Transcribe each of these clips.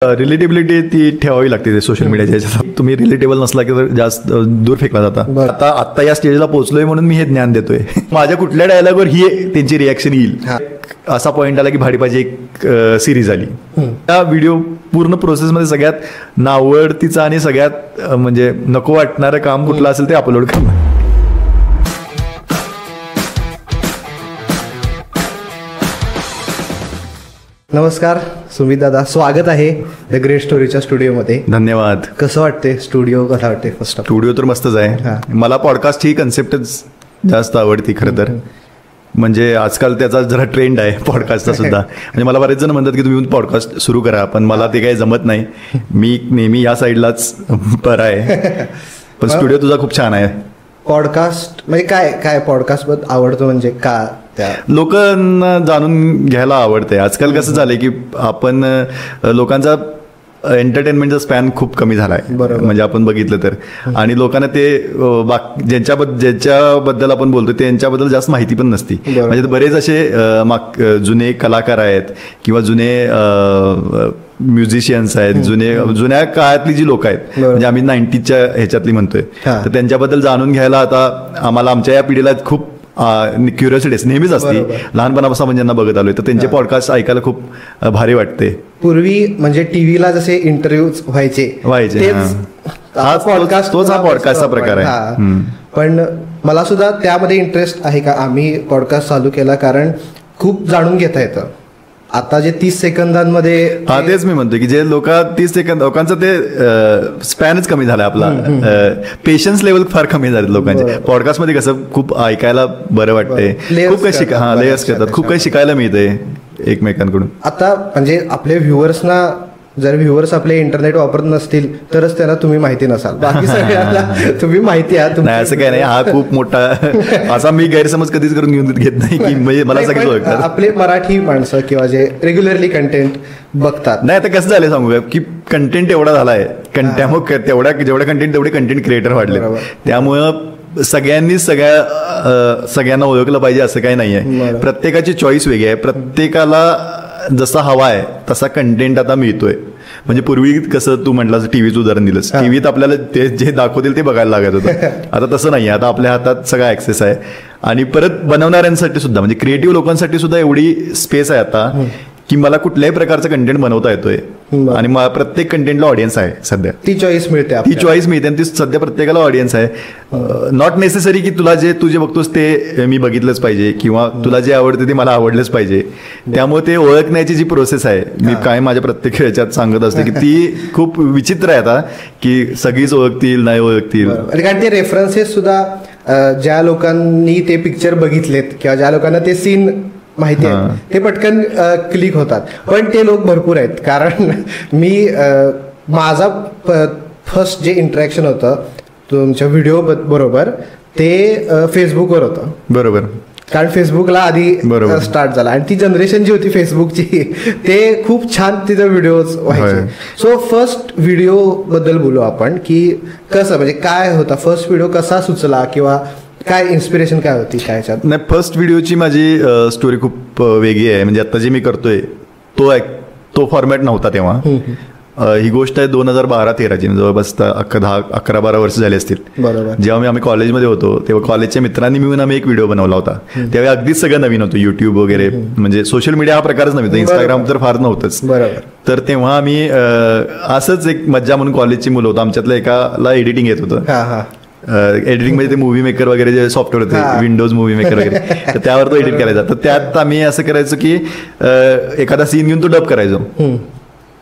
Relatability ती ठेवावी लागते ते सोशल मीडियाच्या ह्याच्यात. तुम्ही रिलेटेबल नसला की जास्त दूर फेकला जाता. आता या स्टेजला पोहोचलोय म्हणून मी हे ज्ञान देतोय. माझ्या कुठल्या डायलॉगवर ही त्यांची रिॲक्शन येईल असा पॉईंट आला की भाडीपाची एक सिरीज आली. त्या व्हिडिओ पूर्ण प्रोसेसमध्ये सगळ्यात नावडतीचा आणि सगळ्यात म्हणजे नको वाटणारं काम कुठलं असेल ते अपलोड करणं. नमस्कार सुमित दादा, स्वागत आहे द ग्रेट स्टोरीच्या स्टुडिओमध्ये. धन्यवाद. कसं वाटते स्टुडिओ, कसा वाटते? फर्स्ट स्टुडिओ तर मस्तच आहे. मला पॉडकास्ट ही कन्सेप्टच जास्त आवडती खरं तर. म्हणजे आजकाल त्याचा जरा ट्रेंड आहे पॉडकास्टचा सुद्धा. म्हणजे मला बरेच जण म्हणतात की तुम्ही पॉडकास्ट सुरू करा, पण मला ते काही जमत नाही. मी नेहमी या साईडलाच बरं आहे. पण स्टुडिओ तुझा खूप छान आहे. पॉडकास्ट म्हणजे काय काय पॉडकास्ट आवडतो म्हणजे का? लोकांना जाणून घ्यायला आवडतंय. आजकाल कसं झालंय की आपण लोकांचा एंटरटेनमेंटचा स्पॅन खूप कमी झालाय. म्हणजे आपण बघितलं तर. आणि लोकांना ते ज्यांच्याबद्दल आपण बोलतो त्यांच्याबद्दल जास्त माहिती पण नसती. म्हणजे बरेच असे जुने कलाकार आहेत किंवा जुने म्युझिशियन्स आहेत, जुन्या काळातली जी लोक आहेत, म्हणजे आम्ही 90च्या ह्याच्यातली म्हणतोय, तर त्यांच्याबद्दल जाणून घ्यायला आता आम्हाला आमच्या या पिढीला खूप क्युरिओसिटी नेहमीच असते. लहानपणापासून आपण ज्यांना बघत आलोय तर त्यांचे पॉडकास्ट ऐकायला खूप भारी वाटते. पूर्वी म्हणजे टीव्हीला जसे इंटरव्ह्यू व्हायचे तोच हा पॉडकास्टचा प्रकार आहे. पण मला सुद्धा त्यामध्ये इंटरेस्ट आहे का आम्ही पॉडकास्ट चालू केला कारण खूप जाणून घेता येतं. आता जे 30 सेकंदांमध्ये तेच मी म्हणतो की जे लोक 30 सेकंद लोकांचं ते स्पॅनच कमी झालाय. आपला पेशन्स लेवल फार कमी झाले लोकांचे. पॉडकास्टमध्ये कसं खूप ऐकायला बरं वाटतंय, खूप काही लेयर्स करतात, खूप काही शिकायला मिळतंय एकमेकांकडून. आता म्हणजे आपले व्ह्युअर्सना, जर व्ह्युअर्स आपले इंटरनेट वापरत नसतील तरच त्यांना तुम्ही माहिती नसाल, बाकी सगळ्यांना तुम्ही माहिती आहात. नाही असं काय नाही. हा खूप मोठा असा मी गैरसमज कधीच करून घेऊन घेत नाही की म्हणजे मला सगळं ओळखतात आपले मराठी माणसं किंवा जे रेग्युलरली कंटेंट बघतात. नाही आता कसं झालंय सांगू की कंटेंट एवढा झालाय, त्यामुळे जेवढा कंटेंट तेवढे कंटेंट क्रिएटर वाढले. त्यामुळं सगळ्यांना ओळखलं पाहिजे असं काही नाहीये. प्रत्येकाची चॉईस वेगळी आहे. प्रत्येकाला जसा हवा आहे तसा कंटेंट आता मिळतोय. म्हणजे पूर्वी कसं तू म्हटलं टीव्हीचं उदाहरण दिलंस, टीव्हीत आपल्याला ते जे दाखवतील ते बघायला लागत होतं. आता तसं नाही. आता आपल्या हातात सगळा ऍक्सेस आहे. आणि परत बनवणाऱ्यांसाठी सुद्धा म्हणजे क्रिएटिव्ह लोकांसाठी सुद्धा एवढी स्पेस आहे आता की मला कुठल्याही प्रकारचं कंटेंट बनवता येतोय. आणि प्रत्येक कंटेंटला ऑडियन्स आहे सध्या. ती चॉईस मिळते आणि ती सध्या प्रत्येकाला ऑडियन्स आहे. नॉट नेसेसरी की तू जे बघतोस ते मी बघितलंच पाहिजे किंवा तुला जे आवडते ते मला आवडलंच पाहिजे. त्यामुळे ते ओळखण्याची जी प्रोसेस आहे, मी काय माझ्या प्रत्येक ह्याच्यात सांगत असते की ती खूप विचित्र आहे आता, की सगळीच ओळखतील नाही ओळखतील. कारण ते रेफरन्सेस सुद्धा ज्या लोकांनी ते पिक्चर बघितलेत किंवा ज्या लोकांना ते सीन माहिती आहे ते पटकन क्लिक होतात. पण ते लोक भरपूर आहेत. कारण मी माझा फर्स्ट जे इंटरॅक्शन होतं तुमच्या व्हिडिओ बरोबर ते फेसबुकवर होतं. बरोबर. कारण फेसबुकला आधी स्टार्ट झाला आणि ती जनरेशन जी होती फेसबुकची ते खूप छान तिथे व्हिडिओज व्हायचे. सो फर्स्ट व्हिडिओ बद्दल बोलू आपण की कसं म्हणजे काय होता फर्स्ट व्हिडिओ, कसा सुचला किंवा काय इन्स्पिरेशन काय होती काय? नाही, फर्स्ट व्हिडिओची माझी स्टोरी खूप वेगळी आहे. म्हणजे आता जे मी करतोय तो फॉर्मॅट नव्हता तेव्हा. ही गोष्ट आहे 2012-13ची, जवळपास 11-12 वर्ष झाली असतील. जेव्हा आम्ही कॉलेजमध्ये होतो तेव्हा कॉलेजच्या मित्रांनी मिळून आम्ही एक व्हिडिओ बनवला होता. त्यावेळी अगदीच सगळं नवीन होतं. युट्यूब वगैरे म्हणजे सोशल मीडिया हा प्रकारच नव्हता. इंस्टाग्राम तर फार नव्हतंच. तर तेव्हा आम्ही असंच एक मज्जा म्हणून कॉलेजची मुलं होतं, आमच्यातल्या एकाला एडिटिंग येत होतं. एडिटिंग म्हणजे ते मूव्ही मेकर वगैरे जे सॉफ्टवेअर होते, विंडोज मूव्ही मेकर वगैरे, तर त्यावर तो एडिट करायचा. तर त्यात आम्ही असं करायचो की एखादा सीन घेऊन तो डब करायचो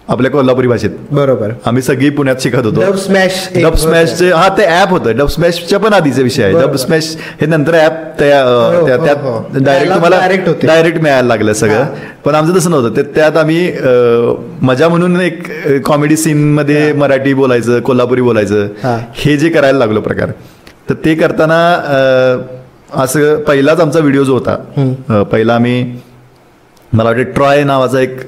आपल्या कोल्हापुरी भाषेत. बरोबर. आम्ही सगळी पुण्यात शिकत होतो. डब स्मॅशचे ते ऍप होतं. डब स्मॅशच्या पण आधीचा विषय आहे. डब स्मॅश हे नंतर ऍप त्यात डायरेक्ट तुम्हाला डायरेक्ट मिळायला लागलं सगळं. पण आमचं तसं नव्हतं. त्यात आम्ही मजा म्हणून एक कॉमेडी सीन मध्ये मराठी बोलायचं, कोल्हापुरी बोलायचं, हे जे करायला लागलो प्रकार. तर ते करताना असं पहिलाच आमचा व्हिडिओ जो होता, पहिला आम्ही मला वाटतं ट्रॉय नावाचा एक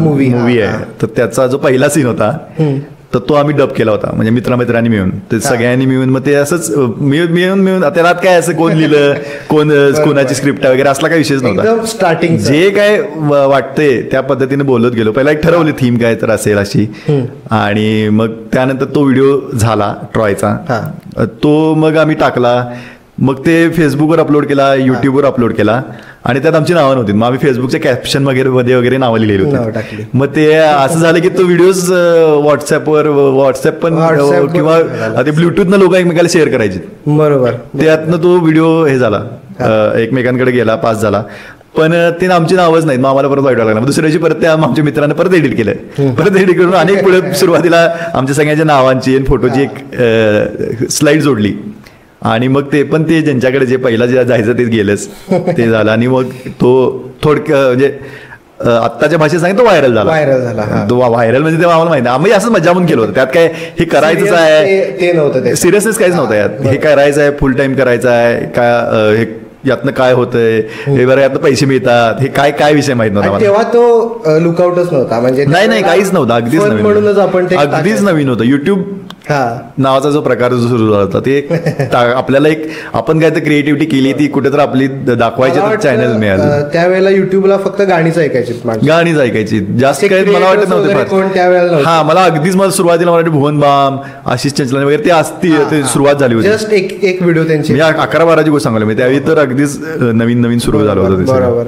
मूवी आहे. तर त्याचा जो पहिला सीन होता तर तो आम्ही डब केला होता, म्हणजे मित्रमित्रांनी मिळून, ते सगळ्यांनी मिळून. मग ते असंच मिळून त्याला काय असं कोण लिहिलं, कोणाची स्क्रिप्ट वगैरे असला काही विषयच नव्हता. स्टार्टिंग जे काय वाटतंय त्या पद्धतीने बोलत गेलो. पहिला एक ठरवली थीम काय तर असेल अशी, आणि मग त्यानंतर तो व्हिडिओ झाला ट्रॉयचा, तो मग आम्ही टाकला. मग ते फेसबुकवर अपलोड केला, युट्यूबवर अपलोड केला, आणि त्यात आमची नावं नव्हती. मग आम्ही फेसबुकच्या कॅप्शन वगैरे नावं लिहिलेली होती. मग ते असं झालं की तो व्हिडिओज व्हॉट्सअप पण किंवा ते ब्लूटूथनं लोक एकमेकाला शेअर करायचे. बरोबर. त्यातनं तो व्हिडिओ हे झाला, एकमेकांकडे गेला, पास झाला. पण ते आमची नावच नाहीत. मग आम्हाला परत वाईट लागला. दुसऱ्या दिवशी परत त्या आमच्या मित्रांनी परत एडिट केलं. परत एडिट करून अनेक पुढे सुरुवातीला आमच्या सगळ्यांच्या नावांची आणि फोटोची एक स्लाइड जोडली. आणि मग ते पण ते ज्यांच्याकडे जे पहिला जे जायचं ते गेलंच, ते झालं. आणि मग तो म्हणजे आत्ताच्या भाषेत सांगितलं तो व्हायरल झाला. तो व्हायरल म्हणजे तेव्हा आम्हाला माहिती, आम्ही असं मजा म्हणून केलं होतं. त्यात काय हे करायचंच आहे, ते नव्हतं, सिरियसनेस काहीच नव्हतं यात. हे करायचं आहे, फुल टाइम करायचं आहे काय, हे यातनं काय होतंय, हे बरं यातनं पैसे मिळतात, हे काय विषय माहित नव्हता. तेव्हा तो लुकआउटच नव्हता, म्हणजे नाही काहीच नव्हतं. अगदीच नवीन, म्हणूनच आपण अगदीच नवीन होतं. युट्यूब नावाचा जो प्रकार जो सुरू झाला होता, ते आपल्याला एक आपण काय तर क्रिएटिव्हिटी केली, ती कुठेतरी आपली दाखवायची चॅनल मिळालं. त्यावेळेला युट्यूबला फक्त गाणीच ऐकायची, जास्त काही मला वाटत नव्हतं. हा, मला अगदीच मला सुरुवातीला मला भुवन बाम, आशिष चंचलानी वगैरे ते असती सुरुवात झाली होती. जस्ट एक व्हिडिओ त्यांची 11-12ची गोष्ट सांगलो मी त्यावेळी, तर अगदीच नवीन सुरू झालं होतं. बरोबर.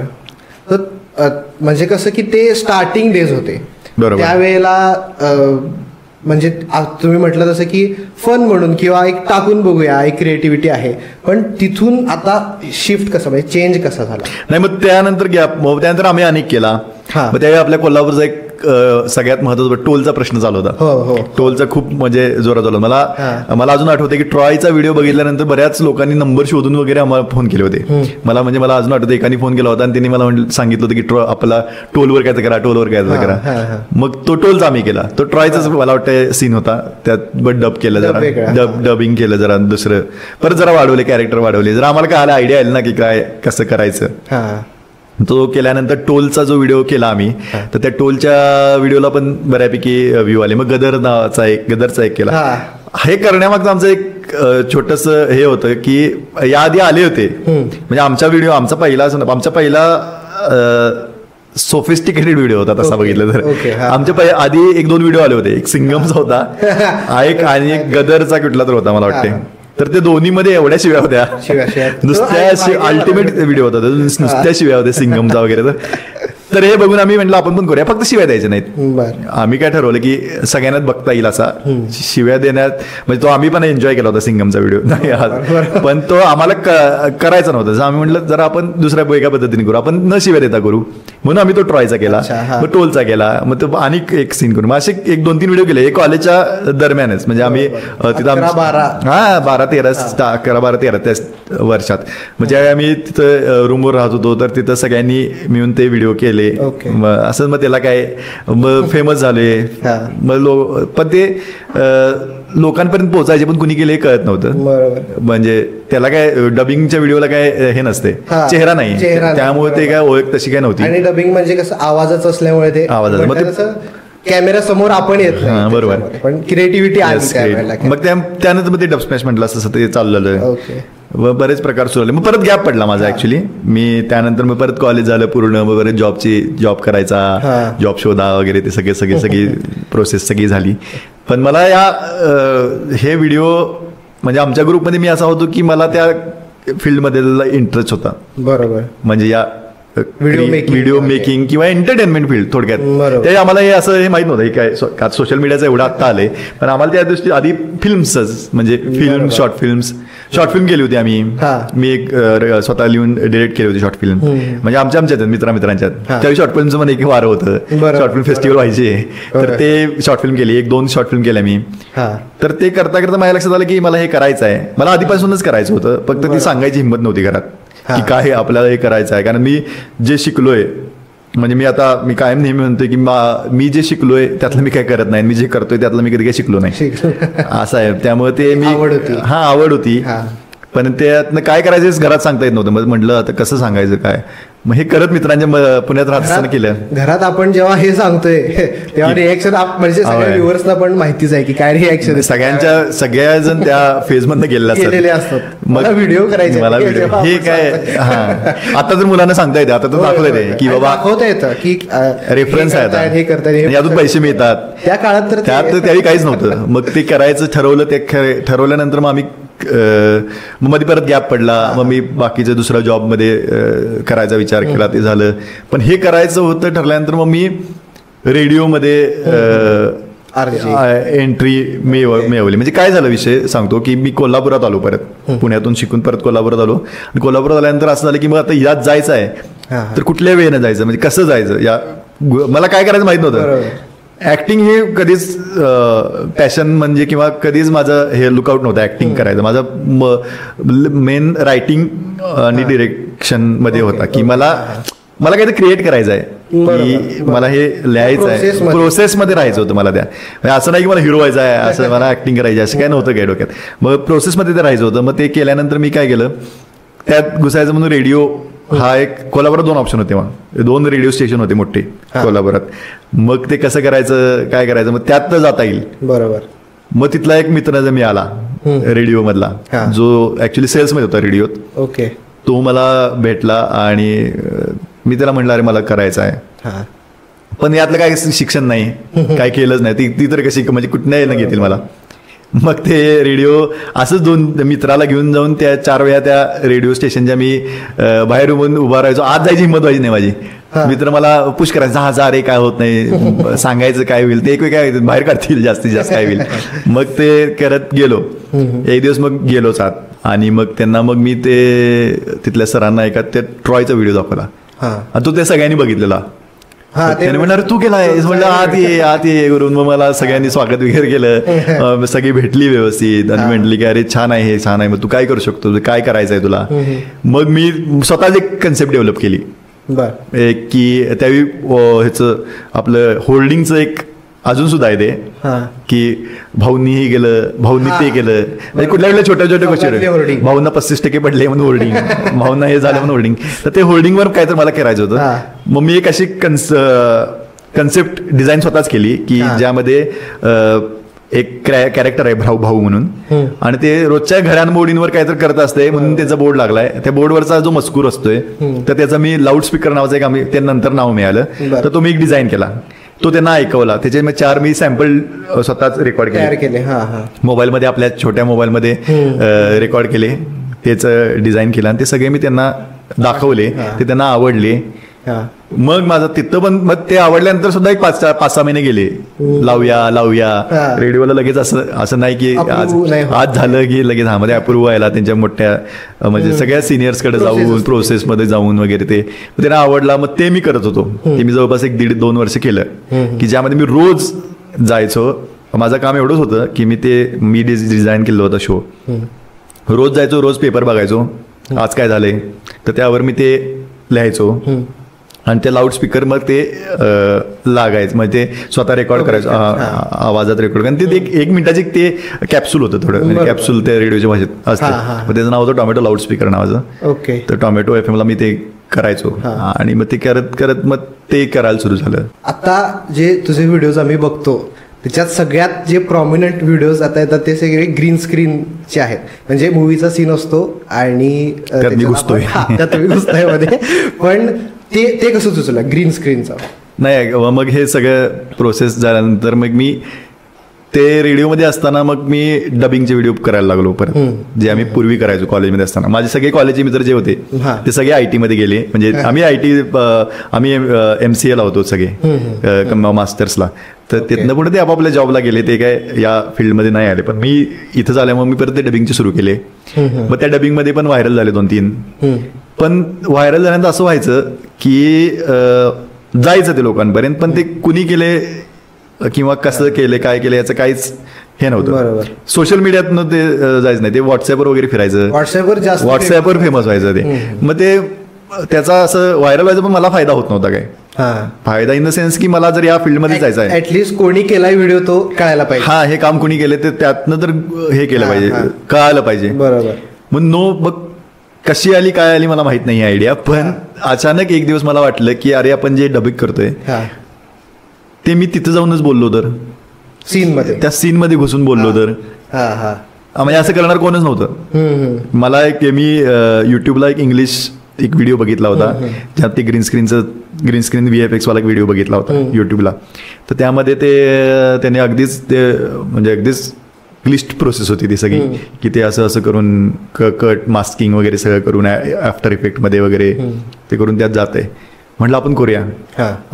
तर म्हणजे कसं की ते स्टार्टिंग डेज होते. बरोबर. त्यावेळेला म्हणजे तुम्ही म्हटलं तसं की फन म्हणून किंवा एक टाकून बघूया, एक क्रिएटिव्हिटी आहे. पण तिथून आता शिफ्ट कसं, म्हणजे चेंज कसा झाला? नाही, मग त्यानंतर त्यानंतर आम्ही अनेक केला. मग त्यावेळी आपल्या कोल्हापूरचा एक सगळ्यात महत्वाचा टोलचा प्रश्न चालू होता. टोलचा खूप म्हणजे जोरात झाला. मला अजून आठवते की ट्रॉयचा व्हिडिओ बघितल्यानंतर बऱ्याच लोकांनी नंबर शोधून वगैरे आम्हाला फोन केले होते. मला अजून आठवतं एकाने फोन केला होता आणि त्यांनी मला सांगितलं होतं की आपला टोलवर काय करा. मग तो टोलचा आम्ही केला. तो ट्रॉयचाच मला वाटतं सीन होता, त्यात डब केलं, जरा डबिंग केलं, जरा दुसरं परत जरा वाढवले, कॅरेक्टर वाढवले, जरा आम्हाला काय आयडिया आली ना की काय कसं करायचं. तो केल्यानंतर टोलचा जो व्हिडिओ केला आम्ही, तर त्या टोलच्या व्हिडिओला पण बऱ्यापैकी व्ह्यू आले. मग गदरचा एक केला. हे करण्यामागचं आमचं एक छोटस हे होतं की याआधी आले होते, म्हणजे आमचा पहिला सोफिस्टिकेटेड व्हिडिओ होता तसा बघितलं तर. आमच्या आधी 1-2 व्हिडिओ आले होते. एक सिंगमचा होता आणि एक गदरचा कुठला तर होता मला वाटते. तर ते दोन्हीमध्ये एवढ्या शिव्या होत्या, नुसत्या अल्टिमेट व्हिडिओ होता, नुसत्या शिव्या होत्या सिंगमचा वगैरे. तर हे बघून आम्ही म्हटलं आपण पण करूया, फक्त शिव्या द्यायच्या नाहीत. आम्ही काय ठरवलं की सगळ्यांनाच बघता येईल असा शिव्या देण्यात, म्हणजे तो आम्ही पण एन्जॉय केला होता सिंगमचा व्हिडिओ, पण तो आम्हाला करायचा नव्हता. आम्ही म्हटलं जरा आपण दुसऱ्या एका पद्धतीने करू, आपण न शिव्या देता करू, म्हणून आम्ही तो ट्रॉयचा केला, मग टोलचा केला, मग तो आणि एक सीन करू. मग असे 1-2-3 व्हिडिओ केले. हे कॉलेजच्या दरम्यानच, म्हणजे आम्ही तिथं 11-12-13 त्या वर्षात, म्हणजे आम्ही तिथं रूमवर राहत होतो, तर तिथं सगळ्यांनी मिळून ते व्हिडिओ केले. असं मग त्याला काय फेमस झाले. मग पण ते लोकांपर्यंत पोहोचायचे, पण कुणी केले कळत नव्हतं. म्हणजे त्याला काय डबिंगच्या व्हिडिओला काय हे नसते, चेहरा नाही, त्यामुळे ते काय ओळख तशी काय नव्हती. आणि डबिंग म्हणजे कसं आवाजच असल्यामुळे ते आवाजाचं कॅमेरा समोर आपण येत नाही. बरोबर. पण क्रिएटिव्हिटी आली. मग त्यानंतर मग ते डब स्मॅश म्हटलं असं ते चाललेलं. बरेच प्रकार सुरू झाले. मग परत गॅप पडला माझा ऍक्च्युली. मी त्यानंतर मग परत कॉलेज झालं पूर्ण, मग बरेच जॉब करायचा, जॉब शोधा वगैरे, ते सगळी प्रोसेस सगळी झाली. पण मला हे व्हिडिओ म्हणजे आमच्या ग्रुपमध्ये मी असा होतो की मला त्या फील्डमध्ये इंटरेस्ट होता. बरोबर. म्हणजे या व्हिडिओ मेकिंग किंवा एंटरटेनमेंट फील्ड थोडक्यात. ते आम्हाला हे असं हे माहित नव्हतं काय सोशल मीडियाचं एवढं आत्ता आलंय, पण आम्हाला त्या दृष्टी आधी फिल्म्सच, म्हणजे शॉर्ट फिल्म केली होती आम्ही. मी एक स्वतः लिहून डिरेक्ट केली होती शॉर्ट फिल्म, म्हणजे आमच्यात मित्रांच्यात. त्यावेळी शॉर्ट फिल्मचं पण एक वारं होतं, शॉर्ट फिल्म फेस्टिवल व्हायचे, तर ते शॉर्ट फिल्म केली. 1-2 शॉर्ट फिल्म केल्या मी. तर ते करता माझ्या लक्षात आलं की मला हे करायचं आहे. मला आधीपासूनच करायचं होतं, फक्त ती सांगायची हिंमत नव्हती घरात की काय आपल्याला हे करायचं आहे. कारण मी जे शिकलोय, म्हणजे मी कायम नेहमी म्हणतोय की मी जे शिकलोय त्यातलं मी काय करत नाही, मी जे करतोय त्यातलं मी कधी काही शिकलो नाही, असं आहे. त्यामुळे ते मी आवड होती, पण त्यातनं काय करायचं घरात सांगता येत नव्हतं. मग म्हटलं आता कसं सांगायचं काय, मग हे करत मित्रांच्या पुण्यात राहत असताना केलं. घरात आपण जेव्हा हे सांगतोय तेव्हा रिएक्शन म्हणजे सगळ्या व्ह्युअर्सला पण माहितीच आहे की काय रिएक्शन. सगळ्याजण त्या फेज मधनं गेलेले असतात. मला व्हिडिओ करायचे, मला हे काय आता तर मुलांना सांगता येते, आता तर दाखवता येते की बाबा दाखवता येतं की रेफरन्स आहे, हे करतात, यातून पैसे मिळतात. त्या काळात तर त्यात त्यावेळी काहीच नव्हतं. मग ते करायचं ठरवलं. ते ठरवल्यानंतर मग आम्ही मध्ये परत गॅप पडला. मग मी बाकीच्या दुसऱ्या जॉबमध्ये करायचा विचार केला, ते झालं. पण हे करायचं होतं ठरल्यानंतर मग मी रेडिओमध्ये एंट्री मिळवली. म्हणजे काय झालं विषय सांगतो की मी कोल्हापुरात आलो, परत पुण्यातून शिकून परत कोल्हापुरात आलो. आणि कोल्हापुरात आल्यानंतर असं झालं की मग आता यात जायचं आहे तर कुठल्या वेळेनं जायचं, म्हणजे कसं जायचं, या मला काय करायचं माहित नव्हतं. ऍक्टिंग हे कधीच पॅशन म्हणजे किंवा कधीच माझं हे लुकआउट नव्हतं ऍक्टिंग करायचं. माझं मेन रायटिंग आणि डिरेक्शन मध्ये होता की मला काहीतरी क्रिएट करायचं आहे, की मला हे लिहायचं आहे, प्रोसेसमध्ये राहायचं होतं मला. त्या असं नाही की मला हिरो व्हायचं आहे, असं मला ऍक्टिंग करायची असं काय नव्हतं काय डोक्यात. मग प्रोसेसमध्ये ते राहायचं होतं. मग ते केल्यानंतर मी काय केलं, त्यात घुसायचं म्हणून रेडिओ हा एक, कोल्हापुरात 2 ऑप्शन होते तेव्हा, 2 रेडिओ स्टेशन होते मोठे कोल्हापुरात. मग ते कसं करायचं, काय करायचं, मग त्यात जाता येईल. बरोबर. मग तिथला एक मित्र मी आला रेडिओ मधला, जो ऍक्च्युली सेल्समध्ये होता रेडिओत. ओके. तो मला भेटला आणि मी त्याला म्हणलं अरे मला करायचं आहे, पण यातलं काय शिक्षण नाही, काय केलंच नाही. ती तर कशी म्हणजे कुठल्याही न घेतील मला. मग ते रेडिओ असंच 2 मित्राला घेऊन जाऊन त्या 4 वेळा त्या रेडिओ स्टेशनच्या मी बाहेर उभा राहायचो. आज जायची हिंमत व्हायची नाही माझी. मित्र मला पुश करायचं, जा रे काय होत नाही, सांगायचं काय होईल ते, एक काय बाहेर काढतील जास्तीत जास्त काय होईल. मग ते करत गेलो. एक दिवस मग गेलोच आत. आणि मग त्यांना मग मी ते तिथल्या सरांना एका त्या ट्रॉयचा व्हिडिओ दाखवला. तो ते सगळ्यांनी बघितलेला. त्याने म्हणणार तू केलाय, म्हणलं आत ये करून. मग मला सगळ्यांनी स्वागत वगैरे केलं, सगळी भेटली व्यवस्थित आणि म्हटली की अरे छान आहे, हे छान आहे, मग तू काय करू शकतो, काय करायचं आहे तुला. मग मी स्वतःच एक कन्सेप्ट डेव्हलप केली की त्यावेळी ह्याचं आपलं होल्डिंगचं एक अजून सुद्धा आहे ते, की भाऊंनी हे केलं, भाऊंनी ते केलं, म्हणजे कुठल्या कुठल्या छोट्या छोट्या गोष्टी, भाऊंना 35% पडले म्हणून होल्डिंग, भाऊंना हे झालं म्हणून होल्डिंग. तर ते होल्डिंगवर काय तर मला करायचं होतं. मग मी एक अशी कन्सेप्ट डिझाईन स्वतःच केली की ज्यामध्ये एक कॅरेक्टर आहे भाऊ म्हणून, आणि ते रोजच्या घडामोडींवर काहीतरी करत असते म्हणून त्याचा बोर्ड लागलाय. त्या बोर्डवरचा जो मजकूर असतोय तर त्याचा मी लाऊडस्पीकर नावाचं एक ते नंतर नाव मिळालं, तर तो मी एक डिझाईन केला. तो त्यांना ऐकवला. त्याचे मी 4 मी सॅम्पल स्वतःच रेकॉर्ड केले मोबाईलमध्ये, आपल्या छोट्या मोबाईलमध्ये रेकॉर्ड केले, त्याचं डिझाईन केलं आणि ते सगळे मी त्यांना दाखवले. ते त्यांना आवडले. मग माझं तिथं पण मग ते आवडल्यानंतर सुद्धा एक 5-6 महिने गेले. लावूया रेडिओला लगेच असं नाही की आज झालं की लगेच मध्ये अप्रूव्ह व्हायला त्यांच्या मोठ्या म्हणजे सगळ्या सिनियर्सकडे जाऊन प्रोसेसमध्ये जाऊन वगैरे ते त्यांना आवडला. मग ते मी करत होतो. ते मी जवळपास 1-1.5-2 वर्ष केलं की ज्यामध्ये मी रोज जायचो. माझं काम एवढंच होतं की मी डिझाईन केलं होतं शो. रोज जायचो, रोज पेपर बघायचो आज काय झालंय, तर त्यावर मी ते लिहायचो आणि ते लाऊडस्पीकर मग ते लागायचं, म्हणजे ते स्वतः रेकॉर्ड करायचं, आवाजात रेकॉर्ड. आणि ते 1 मिनिटाची ते कॅप्सूल होतं थोडं, म्हणजे कॅप्सूल ते रेडिओच्या भाषेत असतं. मग त्याचं नाव होतं टोमॅटो लाऊडस्पीकर नावाचं. ओके. तर टोमॅटो FM ला मी ते करायचो आणि मग ते करत करत मग ते करायला सुरू झालं. आता जे तुझे व्हिडिओज आम्ही बघतो त्याच्यात सगळ्यात जे प्रॉमिनंट व्हिडिओज आता येतात ते सगळे ग्रीन स्क्रीनचे आहेत. म्हणजे मूवीचा सीन असतो आणि त्यात मी घुसतोय मध्ये. पण ते कसं सुचलं ग्रीन स्क्रीनचं? नाही, मग हे सगळं प्रोसेस झाल्यानंतर मग मी ते रेडिओमध्ये असताना मग मी डबिंगचे व्हिडिओ करायला लागलो परत, जे आम्ही पूर्वी करायचो कॉलेजमध्ये असताना. माझे सगळे कॉलेजचे मित्र जे होते ते सगळे IT मध्ये गेले. म्हणजे आम्ही MCA ला होतो सगळे मास्टर्सला. तर तिथनं पुढे ते आपापल्या जॉबला गेले. ते काय या फील्डमध्ये नाही आले. पण मी इथं झाल्यामुळे मी परत ते डबिंगचे सुरू केले. मग त्या डबिंगमध्ये पण व्हायरल झाले 2-3. पण व्हायरल झाल्यानंतर असं व्हायचं की जायचं ते लोकांपर्यंत, पण ते कुणी केले किंवा कसं केले, काय केलं याचं काहीच हे नव्हतं. सोशल मीडियातनं ते जायचं नाही. ते व्हॉट्सअपवर वगैरे फिरायचं, व्हॉट्सअपवर फेमस व्हायचं ते. मग ते त्याचा असं व्हायरल व्हायचं, पण मला फायदा होत नव्हता काय. फायदा इन द सेन्स की मला जर या फील्डमध्ये जायचं आहे, ऍटलीस्ट कोणी केलाय व्हिडिओ तो कळायला पाहिजे. हे काम कोणी केले ते त्यातनं तर हे केलं पाहिजे, कळायला पाहिजे. बरोबर. मग कशी आली काय आली मला माहित नाही आयडिया, पण अचानक एक दिवस मला वाटलं की अरे आपण जे डबिंग करतोय ते मी तिथं जाऊनच बोललो तर सीन मध्ये, त्या सीन मध्ये घुसून बोललो तर म्हणजे असं करणार कोणच नव्हतं. मला मी युट्यूबला एक इंग्लिश एक व्हिडिओ बघितला होता ज्यात ते ग्रीन स्क्रीन VFX वाला एक व्हिडिओ बघितला होता युट्यूबला. तर त्यामध्ये त्याने अगदीच ते म्हणजे अगदीच क्लिष्ट प्रोसेस होती ती सगळी, की ते असं करून कट मास्किंग वगैरे सगळं करून आफ्टर इफेक्टमध्ये वगैरे ते करून त्यात जाते. म्हटलं आपण करूया,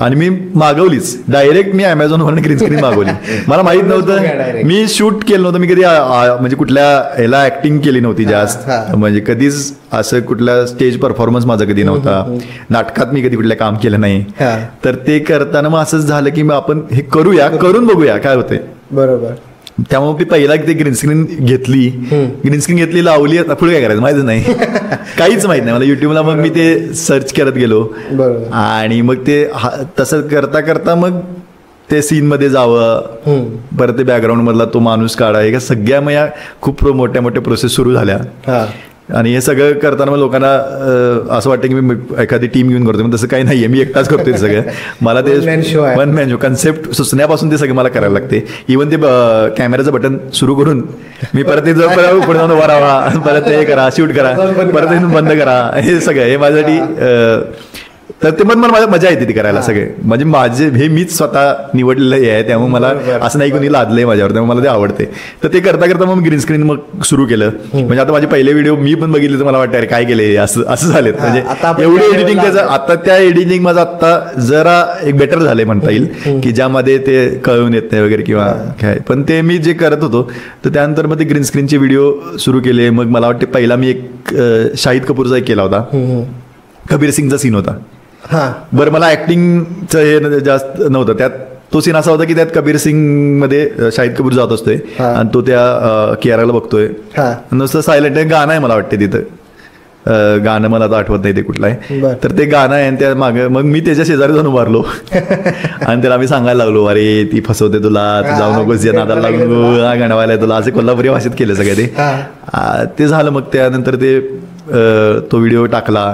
आणि मी मागवलीच डायरेक्ट. मी अमेझॉनवरून ग्रीन स्क्रीन मागवली. मला माहित नव्हतं, मी शूट केलं नव्हतं, मी कधी म्हणजे कुठल्या ह्याला ऍक्टिंग केली नव्हती जास्त, म्हणजे कधीच असं कुठला स्टेज परफॉर्मन्स माझा कधी नव्हता, नाटकात मी कधी कुठल्या काम केलं नाही. तर ते करताना मग असंच झालं की मग आपण हे करूया, करून बघूया काय होतंय. बरोबर. त्यामुळे मी पहिला ते ग्रीन स्क्रीन घेतली लावली. पुढे काय करायचं माहिती नाही, काहीच माहित नाही मला. युट्यूबला मग मी ते सर्च करत गेलो, आणि मग ते तसं करता करता मग ते सीन मध्ये जावं, परत ते बॅकग्राऊंड मधला तो माणूस काढा, हे सगळ्या मग या खूप मोठ्या मोठ्या प्रोसेस सुरू झाल्या. आणि हे सगळं करताना मग लोकांना असं वाटतं की मी एखादी टीम घेऊन करतो, तसं काही नाहीये, मी एकटाच करतोय ते सगळं. मला ते वन मॅन शो कन्सेप्ट सुचण्यापासून ते सगळं मला करायला लागते. इव्हन ते कॅमेराचं बटन सुरू करून मी परत ते पुढे जाऊन उभा राहा, परत हे करा, शूट करा, परत बंद करा, हे सगळं हे माझ्यासाठी. तर ते पण मला मजा येते ती करायला सगळे. म्हणजे माझे हे मीच स्वतः निवडलेलं आहे, त्यामुळे मला असं नाही कोणी लादलंय माझ्यावर, त्यामुळे मला ते आवडते. तर ते करता करता मग ग्रीन स्क्रीन मग सुरू केलं. म्हणजे आता माझे पहिले व्हिडिओ मी पण बघितले तर मला वाटतं अरे काय केले असं झालेत. म्हणजे एवढी एडिटिंग त्याचं आता त्या एडिटिंग माझं आता जरा एक बेटर झालंय म्हणता येईल, की ज्यामध्ये ते कळून येत नाही वगैरे किंवा काय. पण ते मी जे करत होतो तर त्यानंतर मग ते ग्रीन स्क्रीनचे व्हिडिओ सुरू केले. मग मला वाटते पहिला मी एक शाहिद कपूरचा एक केला होता, कबीर सिंगचा सीन होता. बरं, मला ऍक्टिंगचं हे जास्त नव्हतं त्यात. तो सीन असा होता की त्यात कबीर सिंग मध्ये शाहिद कपूर जात असतोय आणि तो त्या कियाराला बघतोय, नुसतं सायलेंट आहे. गाणं आहे मला वाटते तिथं, गाणं मला आता आठवत नाही ते कुठलं आहे. तर ते गाणं आहे आणि त्या मागे मग मी त्याच्या शेजारी जाऊन उभारलो आणि त्याला आम्ही सांगायला लागलो अरे ती फसवते तुला, तू जाऊ नकोस या नादाला लागलो, हा गाणवायला तुला, असे कोल्हापुरी भाषेत केलं सगळं. ते झालं. मग त्यानंतर ते तो व्हिडिओ टाकला,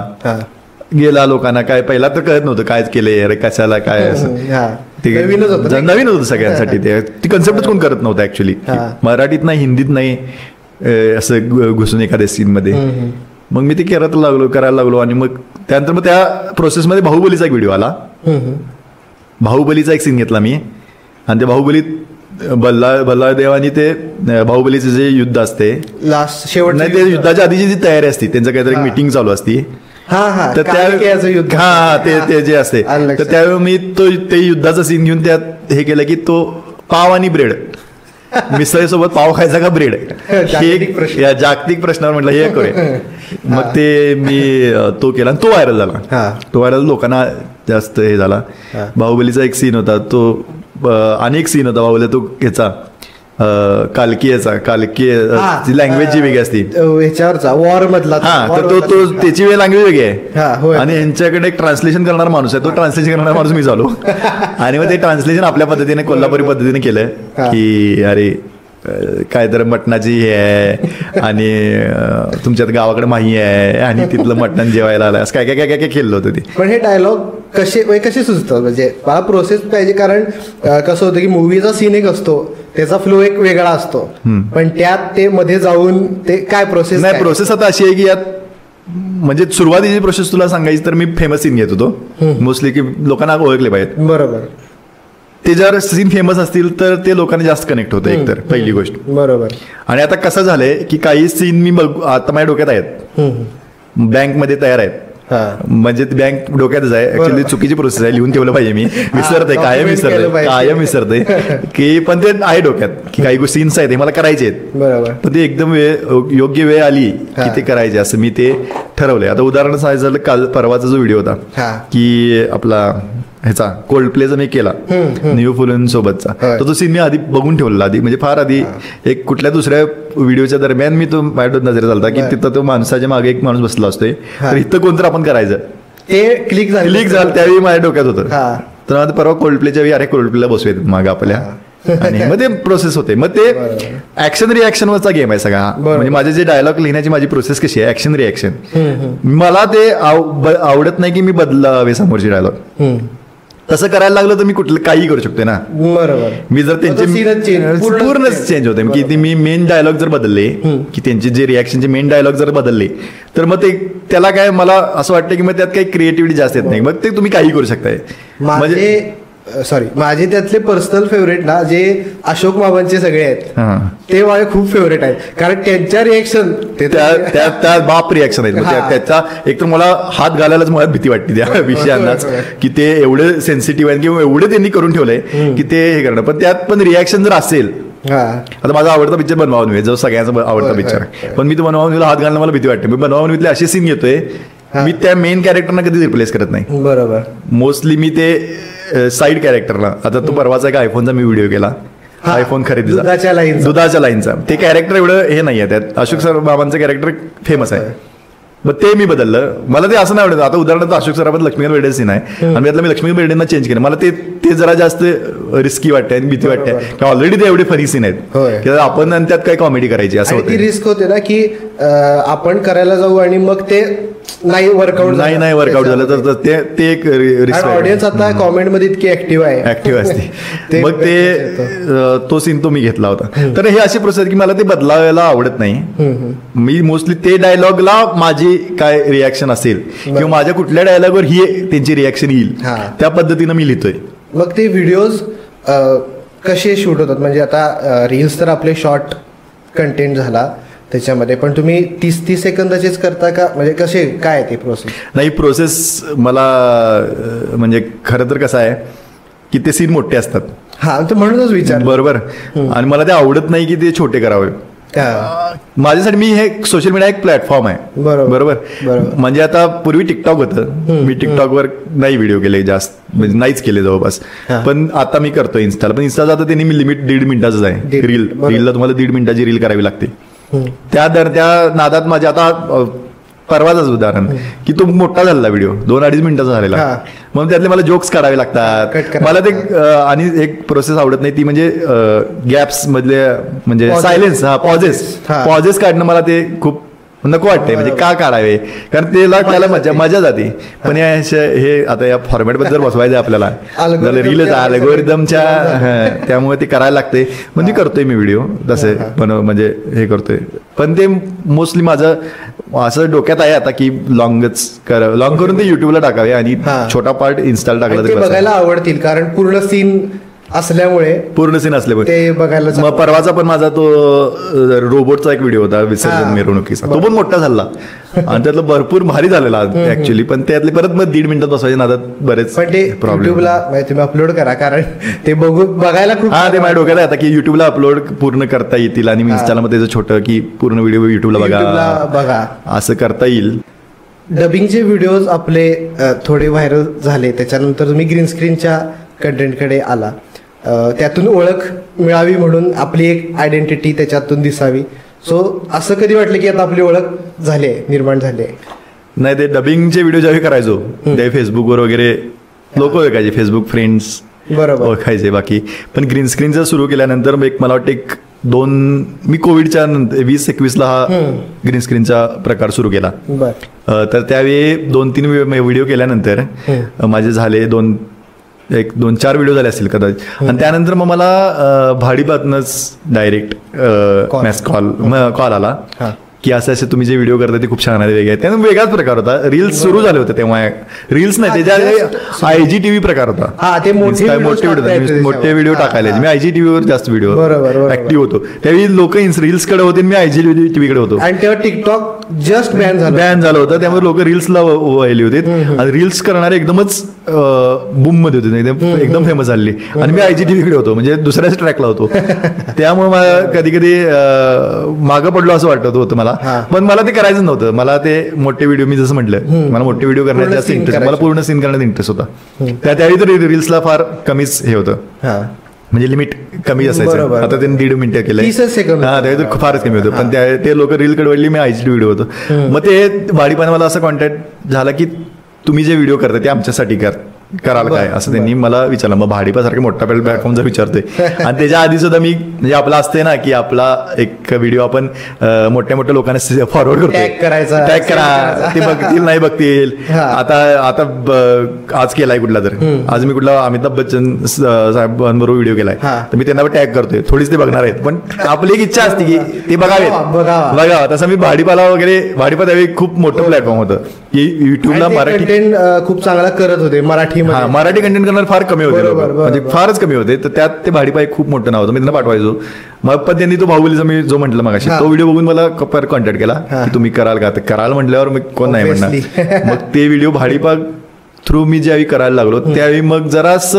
गेला लोकांना. काय पहिला तर कळत नव्हतं काय केलंय, अरे कशाला काय, असं ते नवीन होतं सगळ्यांसाठी. ती कन्सेप्टच कोण करत नव्हतं ऍक्च्युली, मराठीत नाही हिंदीत नाही असं घुसून एखाद्या सीन मध्ये. मग मी ते करायला लागलो. आणि मग त्यानंतर मग त्या प्रोसेसमध्ये बाहुबलीचा एक व्हिडिओ आला. बाहुबलीचा एक सीन घेतला मी, आणि त्या बाहुबलीत बल्लादेव आणि ते बाहुबलीचे जे युद्ध असते लास्ट शेवट, नाही ते युद्धाच्या आधीची जी तयारी असते, त्यांचं काहीतरी मीटिंग चालू असती. तर ते जे असते, तर त्यावेळी मी ते युद्धाचा सीन घेऊन त्यात हे केलं की तो पाव आणि ब्रेड, मिसळीसोबत पाव खायचा का ब्रेड, या जागतिक प्रश्नावर म्हटलं हे करूया. मग ते मी तो केला आणि तो व्हायरल झाला. लोकांना जास्त हे झाला. बाहुबलीचा एक सीन होता तो, अनेक सीन होता बाहुबली तो ह्याचा कालकी लँग्वेज जी वेगळी असते ह्याच्यावरचा वॉर मधला, तर तो त्याची लँग्वेज वेगळी आहे. आणि यांच्याकडे एक ट्रान्सलेशन करणारा माणूस आहे, तो ट्रान्सलेशन करणारा माणूस मी झालो. आणि मग ते ट्रान्सलेशन आपल्या पद्धतीने कोल्हापुरी पद्धतीने केलं की अरे काय तर मटणाची हे आहे आणि तुमच्यात गावाकडे माही आहे आणि तिथलं मटण जेवायला आलं, असं काय काय काय काय केलं होतं ते. पण हे डायलॉग कसे सुचतात, म्हणजे मला प्रोसेस पाहिजे. कारण कसं होतं की मूवीचा सीन एक असतो, त्याचा फ्लो एक वेगळा असतो, पण त्यात ते मध्ये जाऊन ते काय प्रोसेस नाही. प्रोसेस आता अशी आहे की यात म्हणजे सुरुवातीची प्रोसेस तुला सांगायची तर मी फेमस सीन घेत होतो मोस्टली, की लोकांना ओळखले पाहिजेत. बरोबर. ते जर सीन फेमस असतील तर ते लोकांना जास्त कनेक्ट होतं एकतर पहिली गोष्ट. बरोबर. आणि आता कसं झालंय की काही सीन मी आता माझ्या डोक्यात आहेत, बँकमध्ये तयार आहेत. म्हणजे बँक डोक्यातच आहे ऍक्च्युली, चुकीची प्रोसेस आहे, लिहून ठेवलं पाहिजे मी, विसरते कायम विसरते की, पण ते आहे डोक्यात की काही गोष्टी सीन्स आहेत हे मला करायचे आहेत. बरोबर. पण ते एकदम योग्य वेळ आली की ते करायचे असं मी ते ठरवलंय. आता उदाहरण सांगायचं झालं, काल परवाचा जो व्हिडिओ होता की आपला ह्याचा कोल्ड प्लेचा मी केला न्यू फुलन सोबतचा, तर तो सीन मी आधी बघून ठेवला आधी, म्हणजे फार आधी एक कुठल्या दुसऱ्या व्हिडिओच्या दरम्यान मी तो माझ्या नजरेत आलता की तिथं तो माणसाच्या मागे एक माणूस बसला असतोय, तर इथं कोणतं आपण करायचं, ते क्लिक झालं त्यावेळी माझ्या डोक्यात होतं. तर आता परवा कोल्ड प्लेच्या वेळी अरे कोल्ड प्लेला बसूयात मागे आपल्या, आणि मग ते प्रोसेस होते. मग ते ऍक्शन रिॲक्शनवरचा गेम आहे सगळा. म्हणजे माझे जे डायलॉग लिहिण्याची माझी प्रोसेस कशी आहे, ऍक्शन रिॲक्शन. मला ते आवडत नाही की मी बदलावे समोरचे डायलॉग. तसं करायला लागलं तर मी कुठलं काही करू शकतो ना. बरोबर. मी जर त्यांचे पूर्णच चेंज होते की ती मी मेन डायलॉग जर बदलले, की त्यांचे जे रिॲक्शनचे मेन डायलॉग जर बदलले, तर मग ते त्याला काय मला असं वाटतं की मग त्यात काही क्रिएटिव्हिटी जास्त येत नाही. मग ते तुम्ही काही करू शकताय. म्हणजे माझे त्यातले पर्सनल फेवरेट ना जे अशोक मामांचे सगळे आहेत ते माझे खूप फेवरेट आहेत. कारण त्यांच्या रिएक्शन त्या बाप रिॲक्शन आहेत. त्याचा एक तर मला हात घालायलाच मुळात भीती वाटते त्या विषयांनाच, की ते एवढे सेन्सिटिव्ह आहे किंवा एवढे त्यांनी करून ठेवलंय की ते हे करणं. पण त्यात पण रिॲक्शन जर असेल, आता माझा आवडता पिक्चर बनवावून जो सगळ्यांचा आवडता पिक्चर, पण मी तो बनवावून हात घालणं मला भीती वाटते. मी बनवावून असे सीन घेतोय, मी त्या मेन कॅरेक्टरना कधी रिप्लेस करत नाही. बरोबर. मोस्टली मी ते साईड कॅरेक्टरला, आता तो परवाचा एक आयफोनचा मी व्हिडिओ केला, आयफोन खरेदीचा, दुधाच्या लाईनचा. ते कॅरेक्टर एवढं हे नाही आहे त्यात. अशोक सर बाबांचं कॅरेक्टर फेमस आहे, मग ते मी बदललं. मला ते असं नाही आवडत. आता उदाहरणार्थ अशोक सराबाद लक्ष्मीकांत बेर्डे सीन आहे आणि त्यातलं मी लक्ष्मीकांत बेर्डेंना चेंज केलं. मला ते जरा जास्त रिस्की वाटते आणि भीती वाटते. ऑलरेडी ते एवढे फनी सीन आहेत की आपण त्यात काही कॉमेडी करायची असं होतं. ती रिस्क होते ना की आपण करायला जाऊ आणि मग ते नाही वर्कआउट झालं तर ते एक रिस्क. ऑडियन्स आता कॉमेंटमध्ये इतकी ऍक्टिव्ह असते. मग तो सीन तो मी घेतला होता. तर हे अशी प्रोसेस की मला ते बदलावायला आवडत नाही. मी मोस्टली ते डायलॉगला माझी काय रिॲक्शन असेल किंवा माझ्या कुठल्या डायलॉगवर ही त्यांची रिॲक्शन येईल त्या पद्धतीनं मी लिहितोय. मग ते व्हिडिओज कसे शूट होतात? म्हणजे आता रील्स तर आपले शॉर्ट कंटेंट झाला त्याच्यामध्ये, पण तुम्ही 30 सेकंदाचेच करता का? म्हणजे कसे काय ते प्रोसेस? नाही, प्रोसेस मला म्हणजे खरं तर कसं आहे की ते सीन मोठे असतात. हा, तर म्हणूनच विचार. बरोबर. आणि मला ते आवडत नाही की ते छोटे करावे. माझ्यासाठी मी हे सोशल मीडिया एक प्लॅटफॉर्म आहे. बरोबर. म्हणजे आता पूर्वी टिकटॉक होतं, मी टिकटॉकवर नाही व्हिडिओ केले जास्त, म्हणजे नाहीच केले जवळपास. पण आता मी करतो इन्स्टाला. पण इन्स्टाचा आता त्यांनी लिमिट 1.5 मिनिटाचं आहे. रीलला तुम्हाला 1.5 मिनिटाची रील करावी लागते. त्या नादात माझ्या आता परवाचाच उदाहरण की तो मोठा झालेला व्हिडिओ 2-2.5 मिनिटाचा झालेला, मग त्यातले मला जोक्स काढावे लागतात. मला ते आणि एक प्रोसेस आवडत नाही ती म्हणजे गॅप्स मधले म्हणजे सायलेन्स, पॉजेस काढणं मला ते खूप नको वाटतंय. म्हणजे का काढावे, कारण त्याला मजा जाते. पण हे आता या फॉर्मॅटबद्दल बसवायचं आपल्याला, रीलच अल्गोरिदमच्या, त्यामुळे ते करायला लागते. म्हणजे करतोय मी व्हिडिओ तसे, पण म्हणजे हे करतोय. पण ते मोस्टली माझं असं डोक्यात आहे आता की लॉंग करून ते युट्यूबला टाकावे आणि छोटा पार्ट इन्स्टाला टाकला तरी बघायला आवडतील. कारण पूर्ण सीन असल्यामुळे ते बघायला. मग परवाचा पण माझा तो रोबोटचा एक व्हिडिओ होता विसर्जन मिरवणुकीचा, तो पण मोठा झाला आणि त्यातलं भरपूर भारी झालेला ऍक्च्युली. पण त्यातले परत मग 1.5 मिनिटात बसवायचे नादात बरेच युट्यूबला तुम्ही अपलोड करा, कारण ते बघायला खूप. ते माझ्या डोक्यात आता की युट्यूबला अपलोड पूर्ण करता येतील आणि इन्स्टाला मग त्याचं छोटं की पूर्ण व्हिडिओ युट्यूबला बघा असं करता येईल. डबिंगचे व्हिडिओज आपले थोडे व्हायरल झाले, त्याच्यानंतर तुम्ही ग्रीन स्क्रीनच्या कंटेंटकडे आला. त्यातून ओळख मिळावी म्हणून आपली एक आयडेंटिटी त्याच्यातून दिसावी. सो असं कधी वाटलं की आता आपली ओळख झाली आहे, निर्माण झाली आहे? नाही, ते डबिंगचे व्हिडिओ ज्यावेळी करायचो ते फेसबुकवर वगैरे लोक ओळखायचे, फेसबुक फ्रेंड्स बरोबर ओळखायचे बाकी. पण ग्रीन स्क्रीनचं सुरू केल्यानंतर मला वाटतं मी कोविडच्या नंतर 2021ला हा ग्रीन स्क्रीनचा प्रकार सुरू केला. तर त्यावेळी 2-3 व्हिडिओ केल्यानंतर माझे झाले 2-4 व्हिडिओ झाले असतील कदाचित. आणि त्यानंतर मग मला भाडीपातनंच डायरेक्ट कॉल आला की असं तुम्ही जे व्हिडिओ करता ते खूप छान आहे, वेगळे. त्यानंतर वेगळाच प्रकार होता. रील्स सुरू झाले होते तेव्हा. रील्स नाही, त्याच्या IGTV प्रकार होता. मोठे व्हिडिओ टाकायला मी IGTVवर जास्त व्हिडिओ ऍक्टिव्ह होतो. त्यावेळी लोक रील्स कडे होते, मी IGTV कडे होतो. आणि तेव्हा टिकटॉक जस्ट बॅन झालं होतं, त्यामुळे लोक रील्सला वळले होते आणि रील्स करणारे एकदमच बूम मध्ये होते, एकदम फेमस झाली. आणि मी IGTV कडे होतो, म्हणजे दुसऱ्याच ट्रॅकला होतो. त्यामुळे मला कधी कधी मागं पडलो असं वाटत होतं मला. पण मला ते करायचं नव्हतं. मला ते मोठे व्हिडिओ, मी जसं म्हटलं, मला मोठे व्हिडिओ करण्यात जास्त इंटरेस्ट, मला पूर्ण सीन करण्यात इंटरेस्ट होता. त्यावेळी तर रील्सला फार कमीच हे होतं, म्हणजे लिमिट कमी असायचं. आता त्यांनी 1.5 मिनिटं केलंय, त्यावेळी तर फारच कमी होतं. पण ते लोक रील कडे वळली, मी IGTV व्हिडिओ होतो. मग ते भाडीपाने मला असं कॉन्टॅक्ट झाला की तुम्ही जे व्हिडिओ करता ते आमच्यासाठी कर, कराल काय असं त्यांनी मला विचारलं. मग भाडीपासारखं मोठा प्लॅटफॉर्म जर विचारतोय आणि त्याच्या आधी सुद्धा मी म्हणजे आपला असते ना की आपला एक व्हिडिओ आपण मोठ्या मोठ्या लोकांना फॉरवर्ड करतो, टॅग करा, ते बघतील नाही बघतील. आता आज केलाय कुठला तर, आज मी कुठला अमिताभ बच्चन साहेबांबरोबर व्हिडिओ केलाय तर मी त्यांना टॅग करतोय. थोडीच ते बघणार आहेत पण आपली एक इच्छा असते की ते बघावं. तसं मी भाडीपाला वगैरे, भाडीपा त्यावेळी खूप मोठं प्लॅटफॉर्म होतं की युट्यूबला मराठी कंटेंट खूप चांगला करत होते. मराठी कंटेंट करणार फार कमी होते, म्हणजे फारच कमी होते. तर त्यात ते भाडीपा एक खूप मोठं नाव होतं, मी त्यांना पाठवायचो. मग पण त्यांनी तो बाहुबलीचा मी जो म्हटलं मगाशी तो व्हिडिओ बघून मला कॉन्टॅक्ट केला की तुम्ही कराल का. कराल म्हटल्यावर मग कोण नाही म्हणणार. मग ते व्हिडिओ भाडीपा थ्रू मी ज्यावेळी करायला लागलो त्यावेळी मग जरास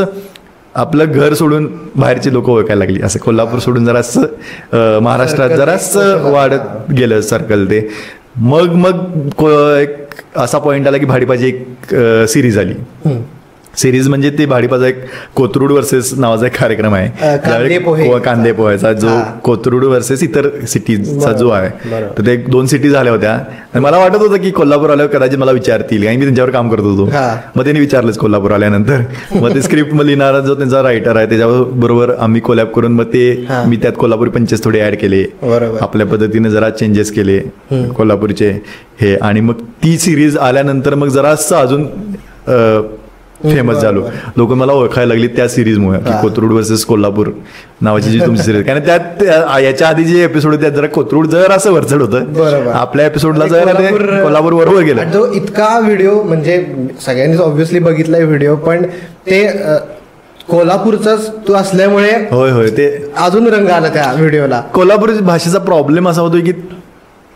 आपलं घर सोडून बाहेरची लोक ओळखायला लागली. असं कोल्हापूर सोडून जरासं महाराष्ट्रात जरासं वाढत गेलं सर्कल ते. मग एक असा पॉईंट आला की भाडीपाची एक सिरीज आली. सिरीज म्हणजे ते भाडीपाचा एक कोथरूड वर्सेस नावाचा एक कार्यक्रम आहे, कांदे पोह्याचा, जो कोथरूड वर्सेस इतर सिटीजचा जो आहे. तर ते 2 सिटी झाल्या होत्या आणि मला वाटत होतं की कोल्हापूर आल्यावर कदाचित मला विचारतील, कारण मी त्यांच्यावर काम करत होतो. मग त्यांनी विचारलंच कोल्हापूर आल्यानंतर. मग ते स्क्रिप्ट लिहिणारा जो त्यांचा रायटर आहे त्याच्याबरोबर आम्ही कोलॅब करून मग ते मी त्यात कोल्हापुरी पंचेस थोडे ऍड केले, आपल्या पद्धतीने जरा चेंजेस केले कोल्हापूरचे हे. आणि मग ती सिरीज आल्यानंतर मग जरासं अजून फेमस झालो. लोक मला ओळखायला लागली त्या सिरीजमुळे की कोथरूड वर्सेस कोल्हापूर नावाची जी तुमची सिरीज. कारण त्यात याच्या आधी जे एपिसोड होते त्यात जरा कोथरूड जर असं वरचढ होतं, आपल्या एपिसोडला जर कोल्हापूर बरोबर गेलं. तो इतका व्हिडिओ म्हणजे सगळ्यांनीच ऑब्व्हियसली बघितलाय व्हिडिओ, पण ते कोल्हापूरचाच तो असल्यामुळे होय ते अजून रंग आला त्या व्हिडिओला. कोल्हापूर भाषेचा प्रॉब्लेम असा होतो की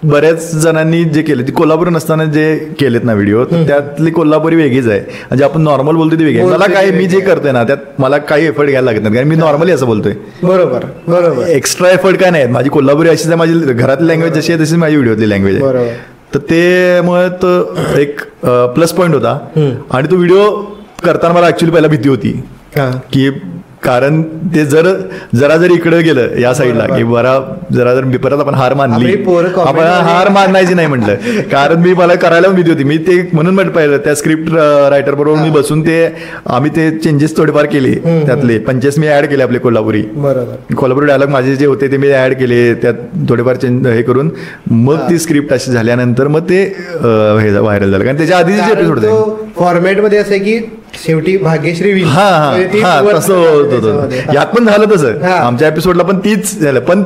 बऱ्याच जणांनी जे केले ते कोल्हापूर नसताना जे केलेत ना व्हिडिओ, त्यातली कोल्हापुरी वेगळीच आहे. म्हणजे आपण नॉर्मल बोलतो ती वेगळी. मला काय, मी जे करतोय ना त्यात मला काही एफर्ट घ्यायला लागत नाही, कारण मी नॉर्मली असं बोलतोय. बरोबर एक्स्ट्रा एफर्ट काय नाही. माझी कोल्हापुरी अशीच आहे, माझी घरातली लँग्वेज जशी आहे तशी माझी व्हिडिओतली लँग्वेज आहे. तर ते मुळे तो एक प्लस पॉईंट होता. आणि तो व्हिडिओ करताना मला ऍक्च्युली पहिला भीती होती की, कारण ते जरा जर इकडे गेलं या साईडला की जरा जर परत आपण हार मानली, आपण हार मानायची नाही म्हटलं. कारण मला करायला भीती होती. मी ते म्हणून म्हटलं पाहिलं त्या स्क्रिप्ट रायटर बरोबर मी बसून आम्ही ते चेंजेस थोडेफार केले. त्यातले 25 मी ऍड केले आपले कोल्हापुरी डायलॉग माझे जे होते ते मी ऍड केले, त्यात थोडेफार चेंज हे करून मग ती स्क्रिप्ट अशी झाल्यानंतर मग ते व्हायरल झालं. कारण त्याच्या आधी जे एपिसोड होते फॉर्मॅट मध्ये असं की शेवटी भाग्यश्री तसं होतं. यात पण झालं तसं, आमच्या एपिसोडला पण तीच झालं. पण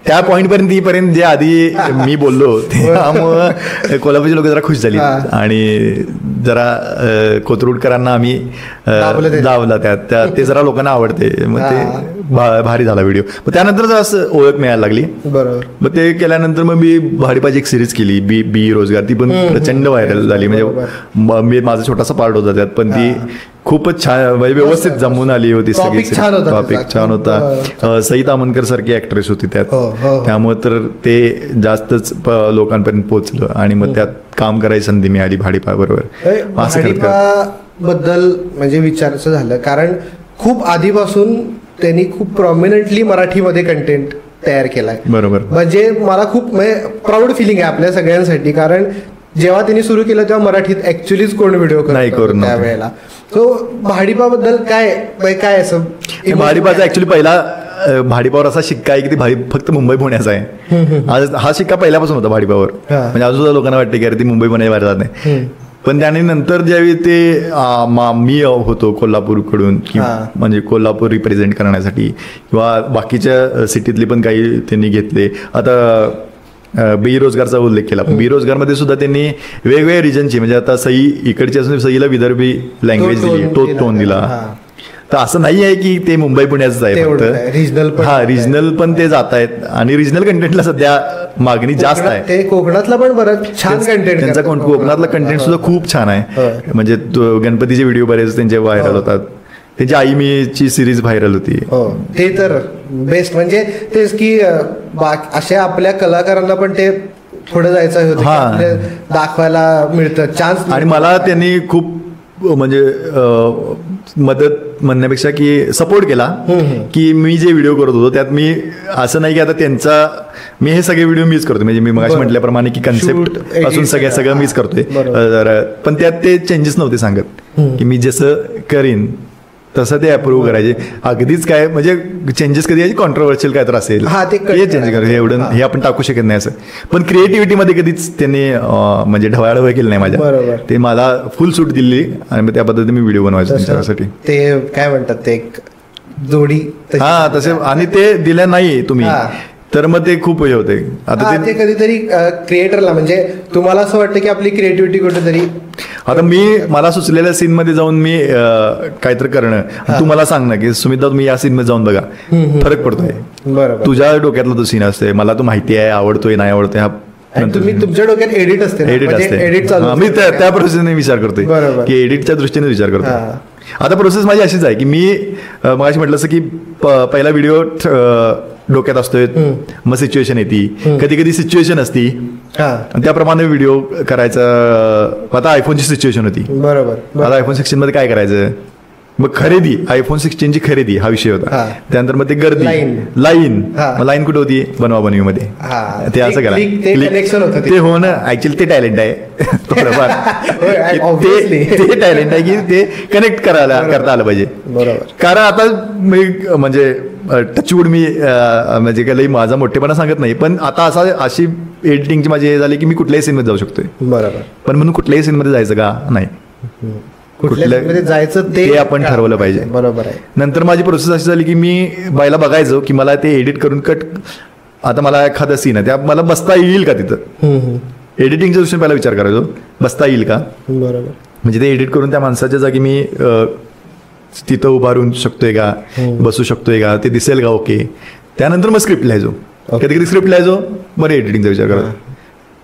त्या पॉईंट पर्यंत जे आधी मी बोललो त्यामुळं कोल्हापूरची लोक जरा खुश झाली आणि जरा कोथरूडकरांना आम्ही दावला त्यात ते जरा लोकांना आवडते. मग ते भारी झाला व्हिडिओ. मग त्यानंतर जर असं ओळख मिळायला लागली. मग ते केल्यानंतर मग मी भाडीपाची एक सिरीज केली, बी रोजगार. ती पण प्रचंड व्हायरल झाली. म्हणजे मी माझा छोटासा पार्ट होता त्यात, पण ती खूपच छान व्यवस्थित जमून आली होती. सगळी टॉपिक छान होता. सई तामनकर सारखी ऍक्ट्रेस होती त्यात, त्यामुळे तर ते जास्तच लोकांपर्यंत पोहोचलं आणि मग त्यात काम करायची संधी मिळाली भाडीपा बरोबर. बद्दल म्हणजे विचारायचं झालं, कारण खूप आधीपासून त्यांनी खूप प्रॉमिनंटली मराठीमध्ये कंटेंट तयार केलाय. बरोबर. म्हणजे मला खूप प्राऊड फिलिंग आहे आपल्या सगळ्यांसाठी, कारण जेव्हा त्यांनी सुरू केलं तेव्हा मराठीत ऍक्च्युलीच कोण व्हिडिओ करत त्यावेळेला. सो भाडीपाबद्दल काय असं, भाडीपाचा ऍक्च्युली पहिला भाडीपावर असा शिक्का आहे की ती फक्त मुंबई पुण्याचा आहे. हा शिक्का पहिल्यापासून होता भाडीपावर. म्हणजे अजून सुद्धा लोकांना वाटते की अरे ती मुंबई पुण्या बाहेर जात नाही. पण त्याने नंतर ज्यावेळी ते मी होतो कोल्हापूरकडून, म्हणजे कोल्हापूर रिप्रेझेंट करण्यासाठी किंवा बाकीच्या सिटीतले पण काही त्यांनी घेतले. आता बेरोजगारचा उल्लेख केला, पण बेरोजगारमध्ये सुद्धा त्यांनी वेगवेगळ्या रिजनची, म्हणजे आता सई इकडची असून सईला विदर्भी लँग्वेज दिली, तो टोन दिला. तर असं नाही आहे की ते मुंबई पुण्याच आहे फक्त. रिजनल पण ते जात आहेत आणि रिजनल कंटेंटला सध्या मागणी जास्त आहे. ते कोकणातला पण बरंच छान कंटेंट, त्यांचा कोकणातला कंटेंट सुद्धा खूप छान आहे. म्हणजे गणपतीचे व्हिडिओ बरेच त्यांचे व्हायरल होतात. त्यांची आई मीची सिरीज व्हायरल होती. ते तर बेस्ट. म्हणजे तेच की अशा आपल्या कलाकारांना पण ते पुढे जायचं होतं, दाखवायला मिळतं चान्स. आणि मला त्यांनी खूप म्हणजे मदत म्हणण्यापेक्षा की सपोर्ट केला की मी जे व्हिडिओ करत होतो त्यात मी असं नाही की आता त्यांचा मी हे सगळे व्हिडिओ मीच करतो म्हणजे मी मगाशी म्हटल्याप्रमाणे की कन्सेप्ट पासून सगळं मीच करतोय पण त्यात ते चेंजेस नव्हते सांगत की मी जसं करीन तसं ते अप्रूव्ह करायचे अगदीच काय म्हणजे चेंजेस कधी कॉन्ट्रोवर्शियल काय तर असेल हे चेंज करायचं एवढं हे आपण टाकू शकत नाही असं पण क्रिएटिव्हिटीमध्ये कधीच त्यांनी म्हणजे ढवळाढवळ केली नाही माझ्या ते मला फुल सूट दिली आणि मग त्या पद्धतीने मी व्हिडिओ बनवायचो त्यांच्यासाठी ते काय म्हणतात ते जोडी हा तसे आणि ते दिल्या नाही तुम्ही तर मग ते खूप हे होते आता ते कधीतरी क्रिएटरला म्हणजे तुम्हाला असं वाटतं की आपली क्रिएटिव्हिटी कुठेतरी आता मला सुचलेल्या सीन मध्ये जाऊन मी काहीतरी करणं तू मला सांग ना की सुमिता तुम्ही या सीन मध्ये जाऊन बघा फरक पडतोय बरोबर तुझ्या डोक्यातला तो सीन असते मला तो माहिती आहे आवडतोय नाही आवडतोय हा तुम्ही तुमच्या डोक्यात एडिट असते मी त्या प्रोसेसने विचार करतोय की एडिटच्या दृष्टीने विचार करतोय आता प्रोसेस माझी अशीच आहे की मी मगाशी म्हटलं असं की पहिला व्हिडिओ डोक्यात असतोय मग सिच्युएशन येते कधी कधी सिच्युएशन असती त्याप्रमाणे व्हिडिओ करायचा आता आयफोनची सिच्युएशन होती बरोबर आता आयफोन 16 मध्ये काय करायचं मग खरेदी आयफोन 16 ची खरेदी हा विषय होता त्यानंतर मग ते गर्दी लाईन कुठे होती बनवाबनवी मध्ये ते असं करा ते हो ना ऍक्च्युअली ते टॅलेंट आहे थोडंफार ते टॅलेंट आहे की ते कनेक्ट करता आलं पाहिजे बरोबर कारण आता मी म्हणजे टचवूड मी म्हणजे काही माझा मोठेपणा सांगत नाही पण आता अशी एडिटिंगची माझी हे झाली की मी कुठल्याही सीन मध्ये जाऊ शकतोय बरोबर पण म्हणून कुठल्याही सीन मध्ये जायचं का नाही कुठल्या जायचं ते आपण ठरवलं पाहिजे बरोबर आहे नंतर माझी प्रोसेस अशी झाली की मी बायला बघायचो की मला ते एडिट करून आता मला एखादा सीन आहे त्या मला बसता येईल का तिथं एडिटिंगच्या दृष्टीने पहिला विचार करायचो बसता येईल का बरोबर म्हणजे ते एडिट करून त्या माणसाच्या जागी मी तिथं उभारून शकतोय का बसू शकतोय का ते दिसेल का ओके त्यानंतर मग स्क्रिप्ट लिहायचो कधी कधी स्क्रिप्ट लिहायचो बरं एडिटिंगचा विचार करायचो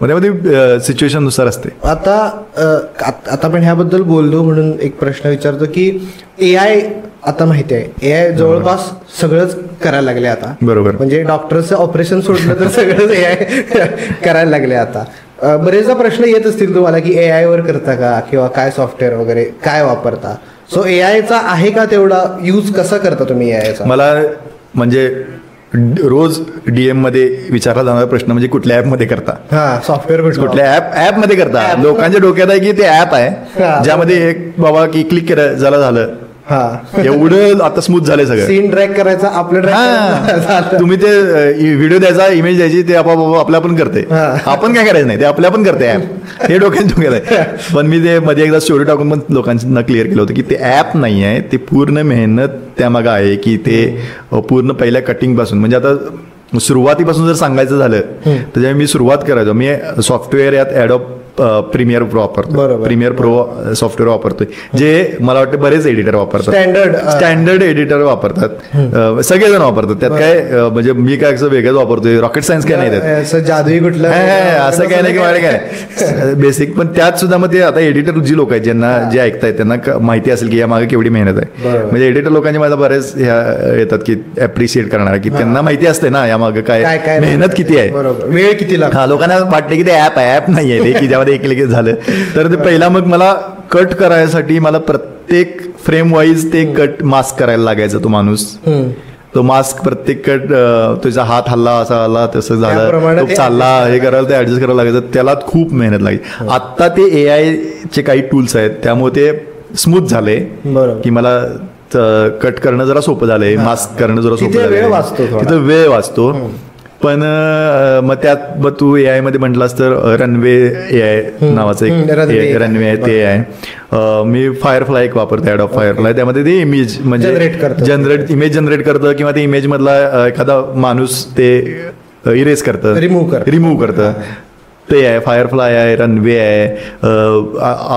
मध्ये सिच्युएशन नुसार असते आता पण ह्याबद्दल बोललो म्हणून एक प्रश्न विचारतो की AI आता माहिती आहे AI जवळपास सगळंच करायला लागले आता बरोबर म्हणजे डॉक्टरचं ऑपरेशन सोडलं तर सगळंच AI करायला लागले आता बरेचदा प्रश्न येत असतील तुम्हाला की AI वर करता का किंवा काय सॉफ्टवेअर वगैरे काय वापरता सो AIचा आहे का तेवढा यूज कसा करता तुम्ही AIचा मला म्हणजे रोज DM मध्ये विचारला जाणारा प्रश्न म्हणजे कुठल्या ऍप मध्ये करता सॉफ्टवेअर कुठल्या ऍप मध्ये करता लोकांच्या डोक्यात आहे की ते ऍप आहे ज्यामध्ये एक बाबा की क्लिक केलं झालं एवढं आता स्मूथ झालंय सगळं सीन ट्रॅक करायचा आपलं तुम्ही ते व्हिडिओ द्यायचा इमेज द्यायची ते आपल्या पण करते आपण काय करायचं नाही ते आपल्या पण करते ऍप हे डोक्यात आहे पण मी ते मध्ये एकदा स्टोरी टाकून पण लोकांना क्लिअर केलं होतं की ते ऍप नाही आहे ते पूर्ण मेहनत त्यामागं आहे की ते पूर्ण पहिल्या कटिंग पासून म्हणजे आता सुरुवातीपासून जर सांगायचं झालं तर जेव्हा मी सुरुवात करायचो मी सॉफ्टवेअर यात ॲडॉब प्रीमियर प्रो वापरतो प्रीमियर प्रो सॉफ्टवेअर वापरतोय जे मला वाटतं बरेच एडिटर वापरतात स्टँडर्ड एडिटर वापरतात सगळेजण वापरतात त्यात काय म्हणजे मी काय असं वेगळंच वापरतोय रॉकेट सायन्स काय नाही त्यात जादुई कुठलं असं काय नाही किंवा काय बेसिक पण त्यात सुद्धा मग ते आता एडिटर जी लोक आहेत ज्यांना जे ऐकतायत त्यांना माहिती असेल की या मागे केवढी मेहनत आहे म्हणजे एडिटर लोकांचे मला बरेच येतात की ऍप्रिशिएट करणार की त्यांना माहिती असते ना या मागे काय मेहनत किती आहे वेळ किती लागतो लोकांना वाटते की ते ऍप आहे ऍप नाही आहे की एक झालं तर ते पहिला मग मला कट करायसाठी मला प्रत्येक फ्रेम वाईज ते कट मास्क करायला लागायचा तो माणूस तो मास्क प्रत्येक कट तुझा हात हल्ला असा हल्ला तसं झालं तो चालला हे करायला ते ऍडजस्ट करायला लागायचं त्याला खूप मेहनत लागायची आता ते AI चे काही टूल्स आहेत त्यामुळे ते स्मूथ झाले की मला कट करणं जरा सोपं झालंय मास्क करणं जरा सोपं झालंय तिथं वेळ वाचतो पण मग त्यात मग तू AI मध्ये म्हटलास तर रनवे AI नावाचं एक रनवे आहे ते आहे मी फायरफ्लाय एक वापरते ॲडॉब फायरफ्लाय त्यामध्ये ते इमेज म्हणजे इमेज जनरेट करतं किंवा ते इमेज मधला एखादा माणूस ते इरेज करतं रिमूव्ह करतं ते आहे फायरफ्लाय आहे रनवे आहे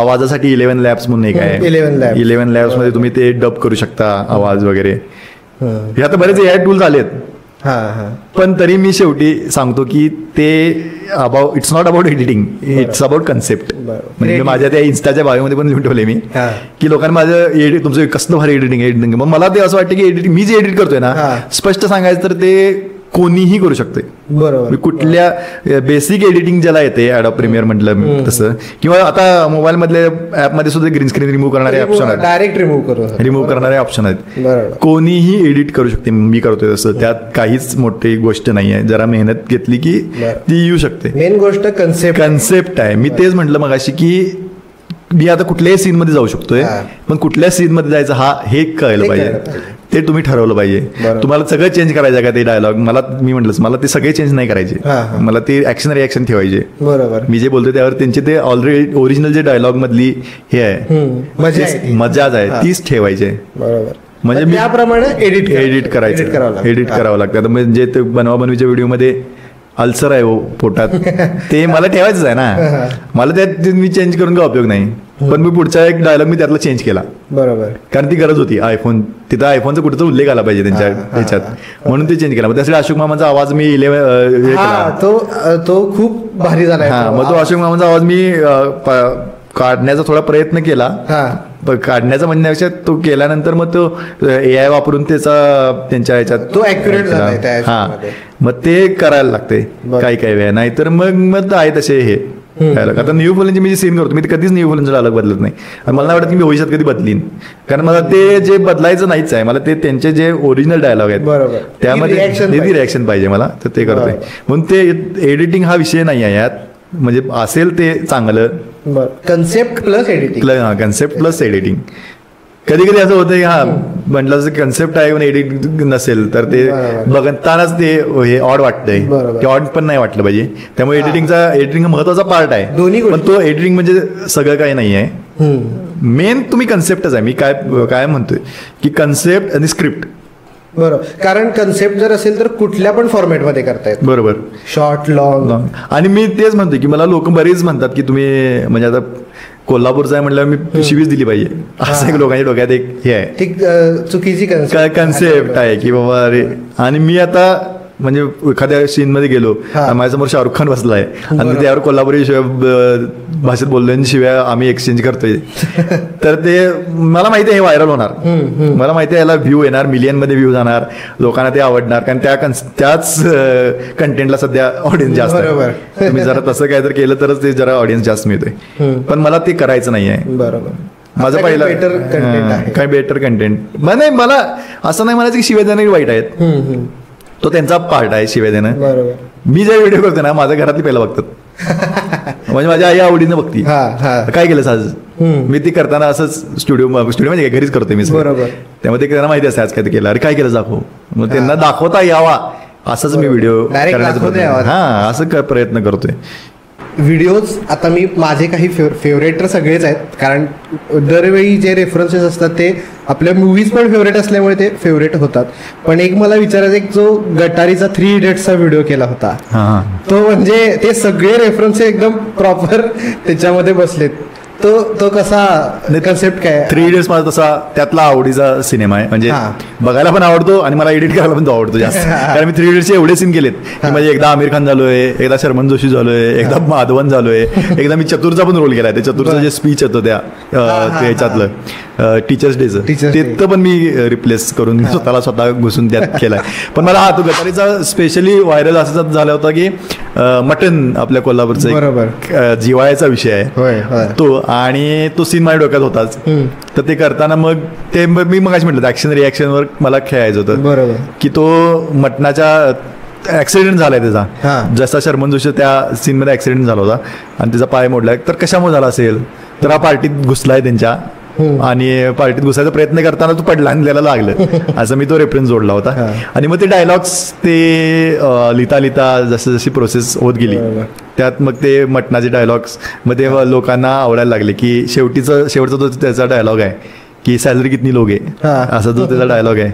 आवाजासाठी 11 लॅब्स म्हणून एक आहे 11 लॅब्स मध्ये तुम्ही ते डब करू शकता आवाज वगैरे हे आता बरेच AI टूल्स आलेत पण तरी मी शेवटी सांगतो की ते it's not about editing it's about concept म्हणजे माझ्या त्या इन्स्टाच्या बायोमध्ये पण लिहून ठेवले मी की लोकांना माझं तुमचं कसलं भारी एडिटिंग मग मला ते असं वाटतं की मी जे एडिट करतोय ना स्पष्ट सांगायचं तर ते कोणीही करू शकते. बरोबर. कुठल्या बेसिक एडिटिंग ज्याला येते ॲडोब प्रीमियर म्हटलं तसं, किंवा आता मोबाईल मधल्या ऍपमध्ये सुद्धा ग्रीन स्क्रीन रिमूव्ह करणारे ऑप्शन आहेत, डायरेक्ट रिमूव्ह करणारे ऑप्शन आहेत. बरोबर. कोणीही एडिट करू शकते. मी करतोय तसं, त्यात काहीच मोठी गोष्ट नाही आहे. जरा मेहनत घेतली की ती येऊ शकते. मेन गोष्ट कन्सेप्ट आहे. मी तेच म्हटलं मगाशी की मी आता कुठल्याही सीन मध्ये जाऊ शकतोय, पण कुठल्या सीन मध्ये जायचं हे कळलं पाहिजे. ते तुम्ही ठरवलं पाहिजे. तुम्हाला सगळं चेंज करायचं का ते डायलॉग? मी म्हटलं मला ते सगळे चेंज नाही करायचे, मला ते ऍक्शन रिॲक्शन ठेवायचे. बरोबर. मी जे बोलतोय त्यावर त्यांचे ते ऑलरेडी ओरिजिनल जे डायलॉग मधली हे आहे मजाच आहे तीच ठेवायचे. बरोबर. म्हणजे मी त्याप्रमाणे एडिट करावं लागतं. आता म्हणजे ते बनवाबनवीच्या व्हिडिओमध्ये अल्सर आहे पोटात, ते मला ठेवायचंच आहे ना. मला त्यात मी चेंज करून काय उपयोग नाही. पण मी पुढचा एक डायलॉग मी त्यातला चेंज केला. बरोबर. कारण ती गरज होती. तिथं आयफोनचा कुठचा उल्लेख आला पाहिजे त्यांच्या ह्याच्यात, म्हणून ते चेंज केला. त्यासाठी अशोक मामांचा आवाज मी तो खूप भारी झाला. हा, मग तो अशोक मामांचा आवाज मी काढण्याचा थोडा प्रयत्न केला. काढण्याचा म्हणण्यापेक्षा तो केल्यानंतर मग तो AI वापरून त्यांच्या ह्याच्यात तो ऍक्युरेट झाला. हा, मग ते करायला लागते काही वेळा. नाहीतर मग आहे तसे हे डायलॉग. आता न्यू फुलांची मी जे सीन करतो, मी कधीच न्यू फुलांचा डायलॉग बदलत नाही. आणि मला नाही वाटत की मी भविष्यात कधी बदलीन, कारण मला ते जे बदलायचं नाहीच आहे. मला ते त्यांचे जे ओरिजिनल डायलॉग आहेत त्यामध्ये रिॲक्शन पाहिजे मला, तर ते करतोय. म्हणून ते एडिटिंग हा विषय नाही आहे यात. म्हणजे असेल ते चांगलं. Concept plus editing. Concept plus editing. कधी कधी असं होतं की म्हटलं जसं कन्सेप्ट आहे पण एडिट नसेल तर ते बघतानाच ते हे ऑड वाटतंय, की ऑड पण नाही वाटलं पाहिजे. त्यामुळे एडिटिंग हा महत्वाचा पार्ट आहे. पण तो एडिटिंग म्हणजे सगळं काही नाही आहे. मेन तुम्ही कन्सेप्टच आहे. मी काय म्हणतोय की कन्सेप्ट आणि स्क्रिप्ट. बरोबर. कारण कन्सेप्ट जर असेल तर कुठल्या पण फॉर्मॅटमध्ये करतायत. बरोबर. Short, long. आणि मी तेच म्हणतोय की मला लोक बरेच म्हणतात की तुम्ही म्हणजे आता कोल्हापूरचा आहे म्हटल्यावर मी शिवीच दिली पाहिजे, असं एक लोकांच्या डोक्यात एक हे आहे, चुकीची कन्सेप्ट आहे की बाबा अरे. आणि मी आता म्हणजे एखाद्या सीन मध्ये गेलो, माझ्यासमोर शाहरुख खान बसलाय आणि त्यावर कोल्हापुरी शिवाय भाषेत बोललोय, शिवाय आम्ही एक्सचेंज करतोय, तर ते मला माहिती आहे हे व्हायरल होणार. मला माहिती आहे याला व्ह्यू येणार, मिलियन मध्ये व्ह्यू जाणार, लोकांना ते आवडणार, कारण त्याच कंटेंटला सध्या ऑडियन्स जास्त आहे. तुम्ही जरा तसं काय तर केलं तरच ते जरा ऑडियन्स जास्त मिळतोय. पण मला ते करायचं नाहीये. बरोबर. माझं पहिलं काही बेटर कंटेंट नाही. मला असं नाही म्हणायचं की शिवाय देणारी वाईट आहेत, तो त्यांचा पार्ट आहे शिवाय देणं. मी जे व्हिडिओ करतो ना माझ्या घरातली पहिला बघतात, म्हणजे माझ्या आई आवडीनं बघती काय केलं आज. मी ती करताना असंच स्टुडिओ म्हणजे घरीच करतोय मी, त्यामुळे ते त्यांना माहिती असते आज काय ते केलं, अरे काय केलं दाखव, मग त्यांना दाखवता यावा असंच मी व्हिडिओ करण्याचा असं प्रयत्न करतोय. व्हिडिओज आता मी माझे काही फेवरेट तर सगळेच आहेत, कारण दरवेळी जे रेफरन्सेस असतात ते आपल्या मूवीज पण फेवरेट असल्यामुळे ते फेवरेट होतात. पण एक मला विचारायचं, एक जो गटारीचा 3 इडियट्सचा व्हिडिओ केला होता, तो म्हणजे ते सगळे रेफरन्सेस एकदम प्रॉपर त्याच्यामध्ये बसलेत. तो कसा कन्सेप्ट काय? 3 इडियट्स माझा तसा त्यातला आवडीचा सिनेमा आहे, म्हणजे बघायला पण आवडतो आणि मला एडिट करायला पण तो आवडतो जास्त. कारण मी 3 इडियट्सचे एवढे सीन केलेत की म्हणजे एकदा आमिर खान झालोय, एकदा शर्मन जोशी झालोय, एकदा माधवन झालोय, एकदा मी चतुरचा पण रोल केलाय. ते चतुरचं जे स्पीच होतं त्याच्यातलं टीचर्स डेचं, तिथं पण मी रिप्लेस करून स्वतः घुसून त्यात केलाय. पण मला तो गटारीचा स्पेशली व्हायरल असं झाला होता की मटन आपल्या कोल्हापूरचा जिवाळ्याचा विषय आहे तो, आणि तो सीन माझ्या डोक्यात होताच. तर ते करताना मग ते मी मगाशी म्हटलं ऍक्शन रिॲक्शनवर मला खेळायचं होतं. बरोबर. की तो मटणाच्या ऍक्सिडेंट झालाय त्याचा, जसा शर्मन जोशी त्या सीन मध्ये ऍक्सिडेंट झाला होता आणि त्याचा पाय मोडलाय, तर कशामुळे झाला असेल, तर हा पार्टीत घुसलाय त्यांच्या आणि पार्टीत घुसायचा प्रयत्न करताना तो पडला आणि त्याला लागलं, असं मी तो रेफरन्स जोडला होता. आणि मग ते डायलॉग्स ते लिहिता जशी प्रोसेस होत गेली त्यात मग ते मटणाचे डायलॉग्स मग ते लोकांना आवडायला लागले. की शेवटचा जो त्याचा डायलॉग आहे की सॅलरी कितनी लोगे, असा जो त्याचा डायलॉग आहे,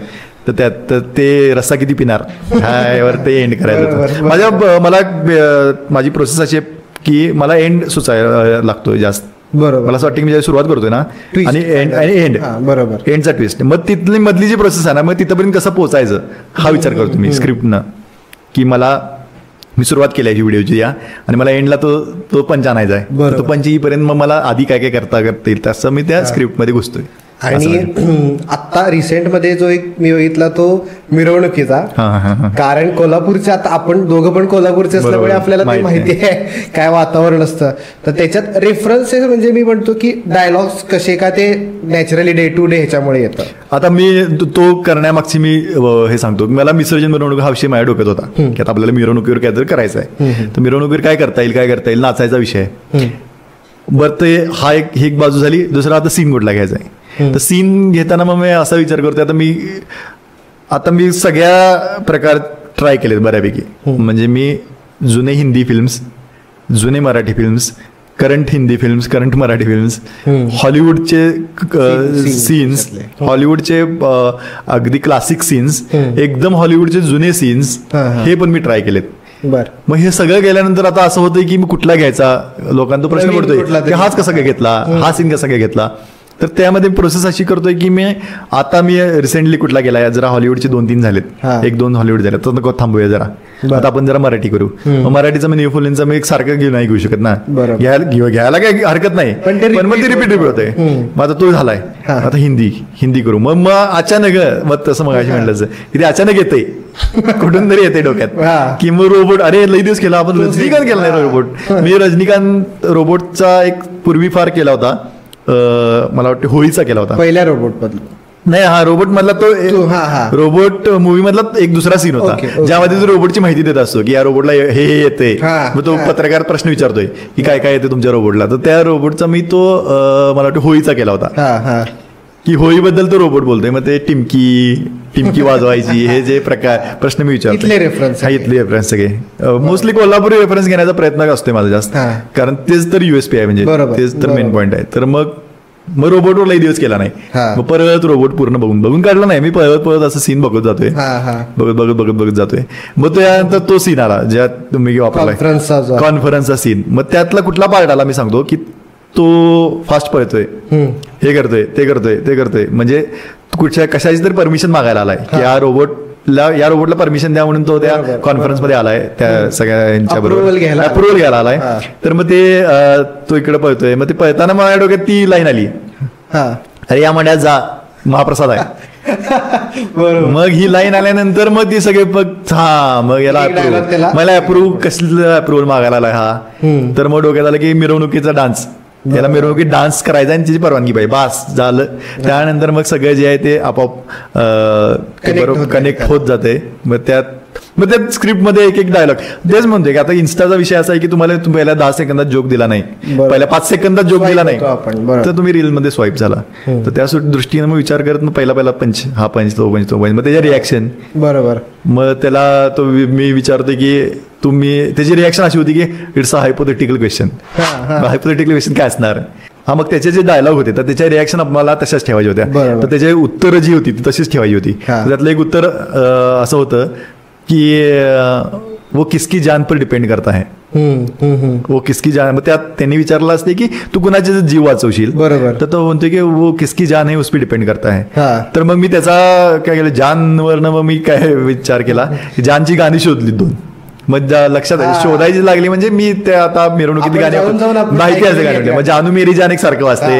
तर त्यात ते रस्सा किती पिणार ह्यावर ते एंड करायचं होतं. माझी प्रोसेस अशी की मला एंड सुचायला लागतोय जास्त. बरोबर. मला असं वाटतं की मी सुरुवात करतोय ना आणि एंड बरोबर एंडचा ट्विस्ट, मग तिथली मधली जी प्रोसेस आहे ना, मग तिथपर्यंत कसं पोहोचायचं हा विचार करतो मी स्क्रिप्टनं. की मी सुरुवात केली आहे व्हिडिओची या, आणि मला एंडला तो पंच आणायचा आहे, तो पंच येईपर्यंत मग मला आधी काय करता येईल तसं मी त्या स्क्रिप्टमध्ये घुसतोय. आणि आता रिसेंटमध्ये जो एक मी बघितला तो मिरवणुकीचा, कारण कोल्हापूरचे आता आपण दोघं पण कोल्हापूरचे असल्यामुळे आपल्याला ते माहिती आहे काय वातावरण असतं. तर त्याच्यात रेफरन्सेस म्हणजे मी म्हणतो की डायलॉग्स कसे का ते नॅचरली डे टू डे ह्याच्यामुळे येतं. आता मी तो करण्यामागची मी हे सांगतो, मला विसर्जन मिरवणूक हा विषय माझ्या डोक्यात होता की आता आपल्याला मिरवणुकीवर काहीतरी करायचं आहे. तर मिरवणुकीवर काय करता येईल, नाचायचा विषय. बरं, ते हा एक बाजू झाली. दुसरा आता सीन कुठला घ्यायचा आहे. तर सीन घेताना मग मी असा विचार करतोय, आता मी सगळ्या प्रकार ट्राय केलेत बऱ्यापैकी. म्हणजे मी जुने हिंदी फिल्म्स, जुने Marathi films, current Hindi films, current Marathi films, हॉलिवूडचे सीन्स, हॉलिवूडचे अगदी क्लासिक सीन्स, एकदम हॉलिवूडचे जुने सीन्स, हे पण मी ट्राय केलेत. मग हे सगळं गेल्यानंतर आता असं होतंय की मी कुठला घ्यायचा, लोकांना प्रश्न पडतोय की हाच कसा काय घेतला, हा सीन कसा काय घेतला. तर त्यामध्ये प्रोसेस अशी करतोय की मी रिसेंटली कुठला गेला, जरा हॉलिवूडचे 2-3 झालेत, 1-2 हॉलिवूड झाले, तर नको थांबूया जरा, आता आपण जरा मराठी करू. मराठीचा मी न्यूफोलिनचा मी एक सारखं नाही घेऊ शकत ना, घ्यायला काही हरकत नाही, पण मग ते रिपीट होतंय. मग आता तो झालाय, आता हिंदी करू. मग अचानक मग तसं मग अशी म्हटलं की ते अचानक येते कुठून तरी येते डोक्यात की मग रोबोट, अरे लई दिवस केला आपण, रजनीकांत केला नाही रोबोट. मी रजनीकांत रोबोटचा एक पूर्वी फार केला होता, मला वाटतं होळीचा केला होता पहिल्या रोबोट मधला. नाही, हा रोबोट मधला तो रोबोट मूवी मधला एक दुसरा सीन होता ज्यामध्ये तो रोबोटची माहिती देत असतो की या रोबोटला हे येते. मग तो पत्रकार प्रश्न विचारतोय की काय काय येते तुमच्या रोबोटला. तर त्या रोबोटचा मी तो मला वाटतं होळीचा केला होता की होळीबद्दल तो रोबोट बोलतोय. मग ते टिमकी वाजवायची, हे जे प्रकार प्रश्न मी विचारतो, इथले रेफरन्स सगळे मोस्टली कोल्हापुरी रेफरन्स घेण्याचा प्रयत्न असतोय माझा जास्त, कारण तेच तर युएसपी आहे, म्हणजे तेच तर मेन पॉईंट आहे. तर मग रोबोटवर लई दिवस केला नाही, मग परत रोबोट पूर्ण बघून काढला नाही मी, परत असं सीन बघत जातोय, बघत जातोय. मग त्यानंतर तो सीन आला ज्यात तुम्ही वापरलाय कॉन्फरन्सचा सीन. मग त्यातला कुठला पार्ट आला मी सांगतो की तो फास्ट पळतोय, हे करतोय, ते करतोय, म्हणजे कुठच्या कशाची तरी परमिशन मागायला आलाय की या रोबोटला परमिशन द्या म्हणून तो त्या कॉन्फरन्स मध्ये आलाय, त्या सगळ्यांच्या बरोबर अप्रुव्हल घ्यायला आलाय. तर मग तो इकडे पळतोय. मग ते पळताना माझ्या डोक्यात ती लाईन आली, अरे या मंड्यात जा, महाप्रसाद आहे. मग ही लाईन आल्यानंतर मग ती सगळे मग याला मला कसलं अप्रुव्हल मागायला आलाय हा. तर मग डोक्यात आलं की मिरवणुकीचा डान्स, त्याला मिरवणुकीत डान्स करायचा आणि त्याची परवानगी पाहिजे, बास झालं. त्यानंतर मग सगळं जे आहे ते आपोआप बरोबर कनेक्ट होत जाते. मग त्या स्क्रिप्टमध्ये एक डायलॉग तेच म्हणतोय की आता इन्स्टाचा विषय असा आहे की तुम्हाला पहिल्या 10 सेकंदात जोक दिला नाही, पहिल्या 5 सेकंदात जोक दिला नाही, तर तुम्ही रीलमध्ये स्वाईप झाला. तर त्या दृष्टीने मग विचार करत मग पहिला पंच, हा पंच, तो पंच, मग त्याच्या रिॲक्शन बरोबर. मग त्याला तो मी विचारतोय की त्याची रिॲक्शन अशी होती की it's a hypothetical question. Hypothetical question काय असणार. मग त्याचे जे डायलॉग होते तर त्याच्या रिॲक्शन मला तशाच ठेवायच्या होत्या, तर त्याची उत्तरं जी होती ती तशीच ठेवायची होती. त्यातलं एक उत्तर असं होतं की वो किसकी जान पर डिपेंड करता है, वो किसकी जान. मग त्यात त्यांनी विचारलं असते की तू कुणाचे जीव वाचवशील, बरोबर. तर तो म्हणतोय की वो किसकी जान है उस पर डिपेंड करता है. तर मग मी त्याचा काय केलं, जानवरनं मग मी काय विचार केला, जानची गाणी शोधली 2. मग लक्षात शोधायची लागली, म्हणजे मी ते आता मिरवणुकीत गाणी माहिती असते गाणी, मग जानू मेरी जान एक सारखं वाजते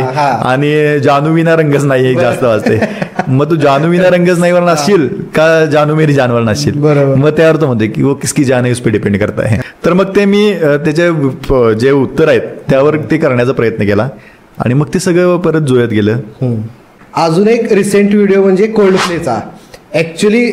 आणि जानू विना रंगच नाही एक जास्त वाजते. मग तू जानू विना रंगच नाही वर नाचशील का जानू मेरी जानवर नाचशील. मग त्यावर तो म्हणते की वो किसकी जान है उस पे डिपेंड करता है. तर मग ते मी त्याचे जे उत्तर आहेत त्यावर ते करण्याचा प्रयत्न केला आणि मग ते सगळं परत जुळत गेलं. अजून एक रिसेंट व्हिडिओ म्हणजे कोल्ड प्लेचा. ऍक्च्युली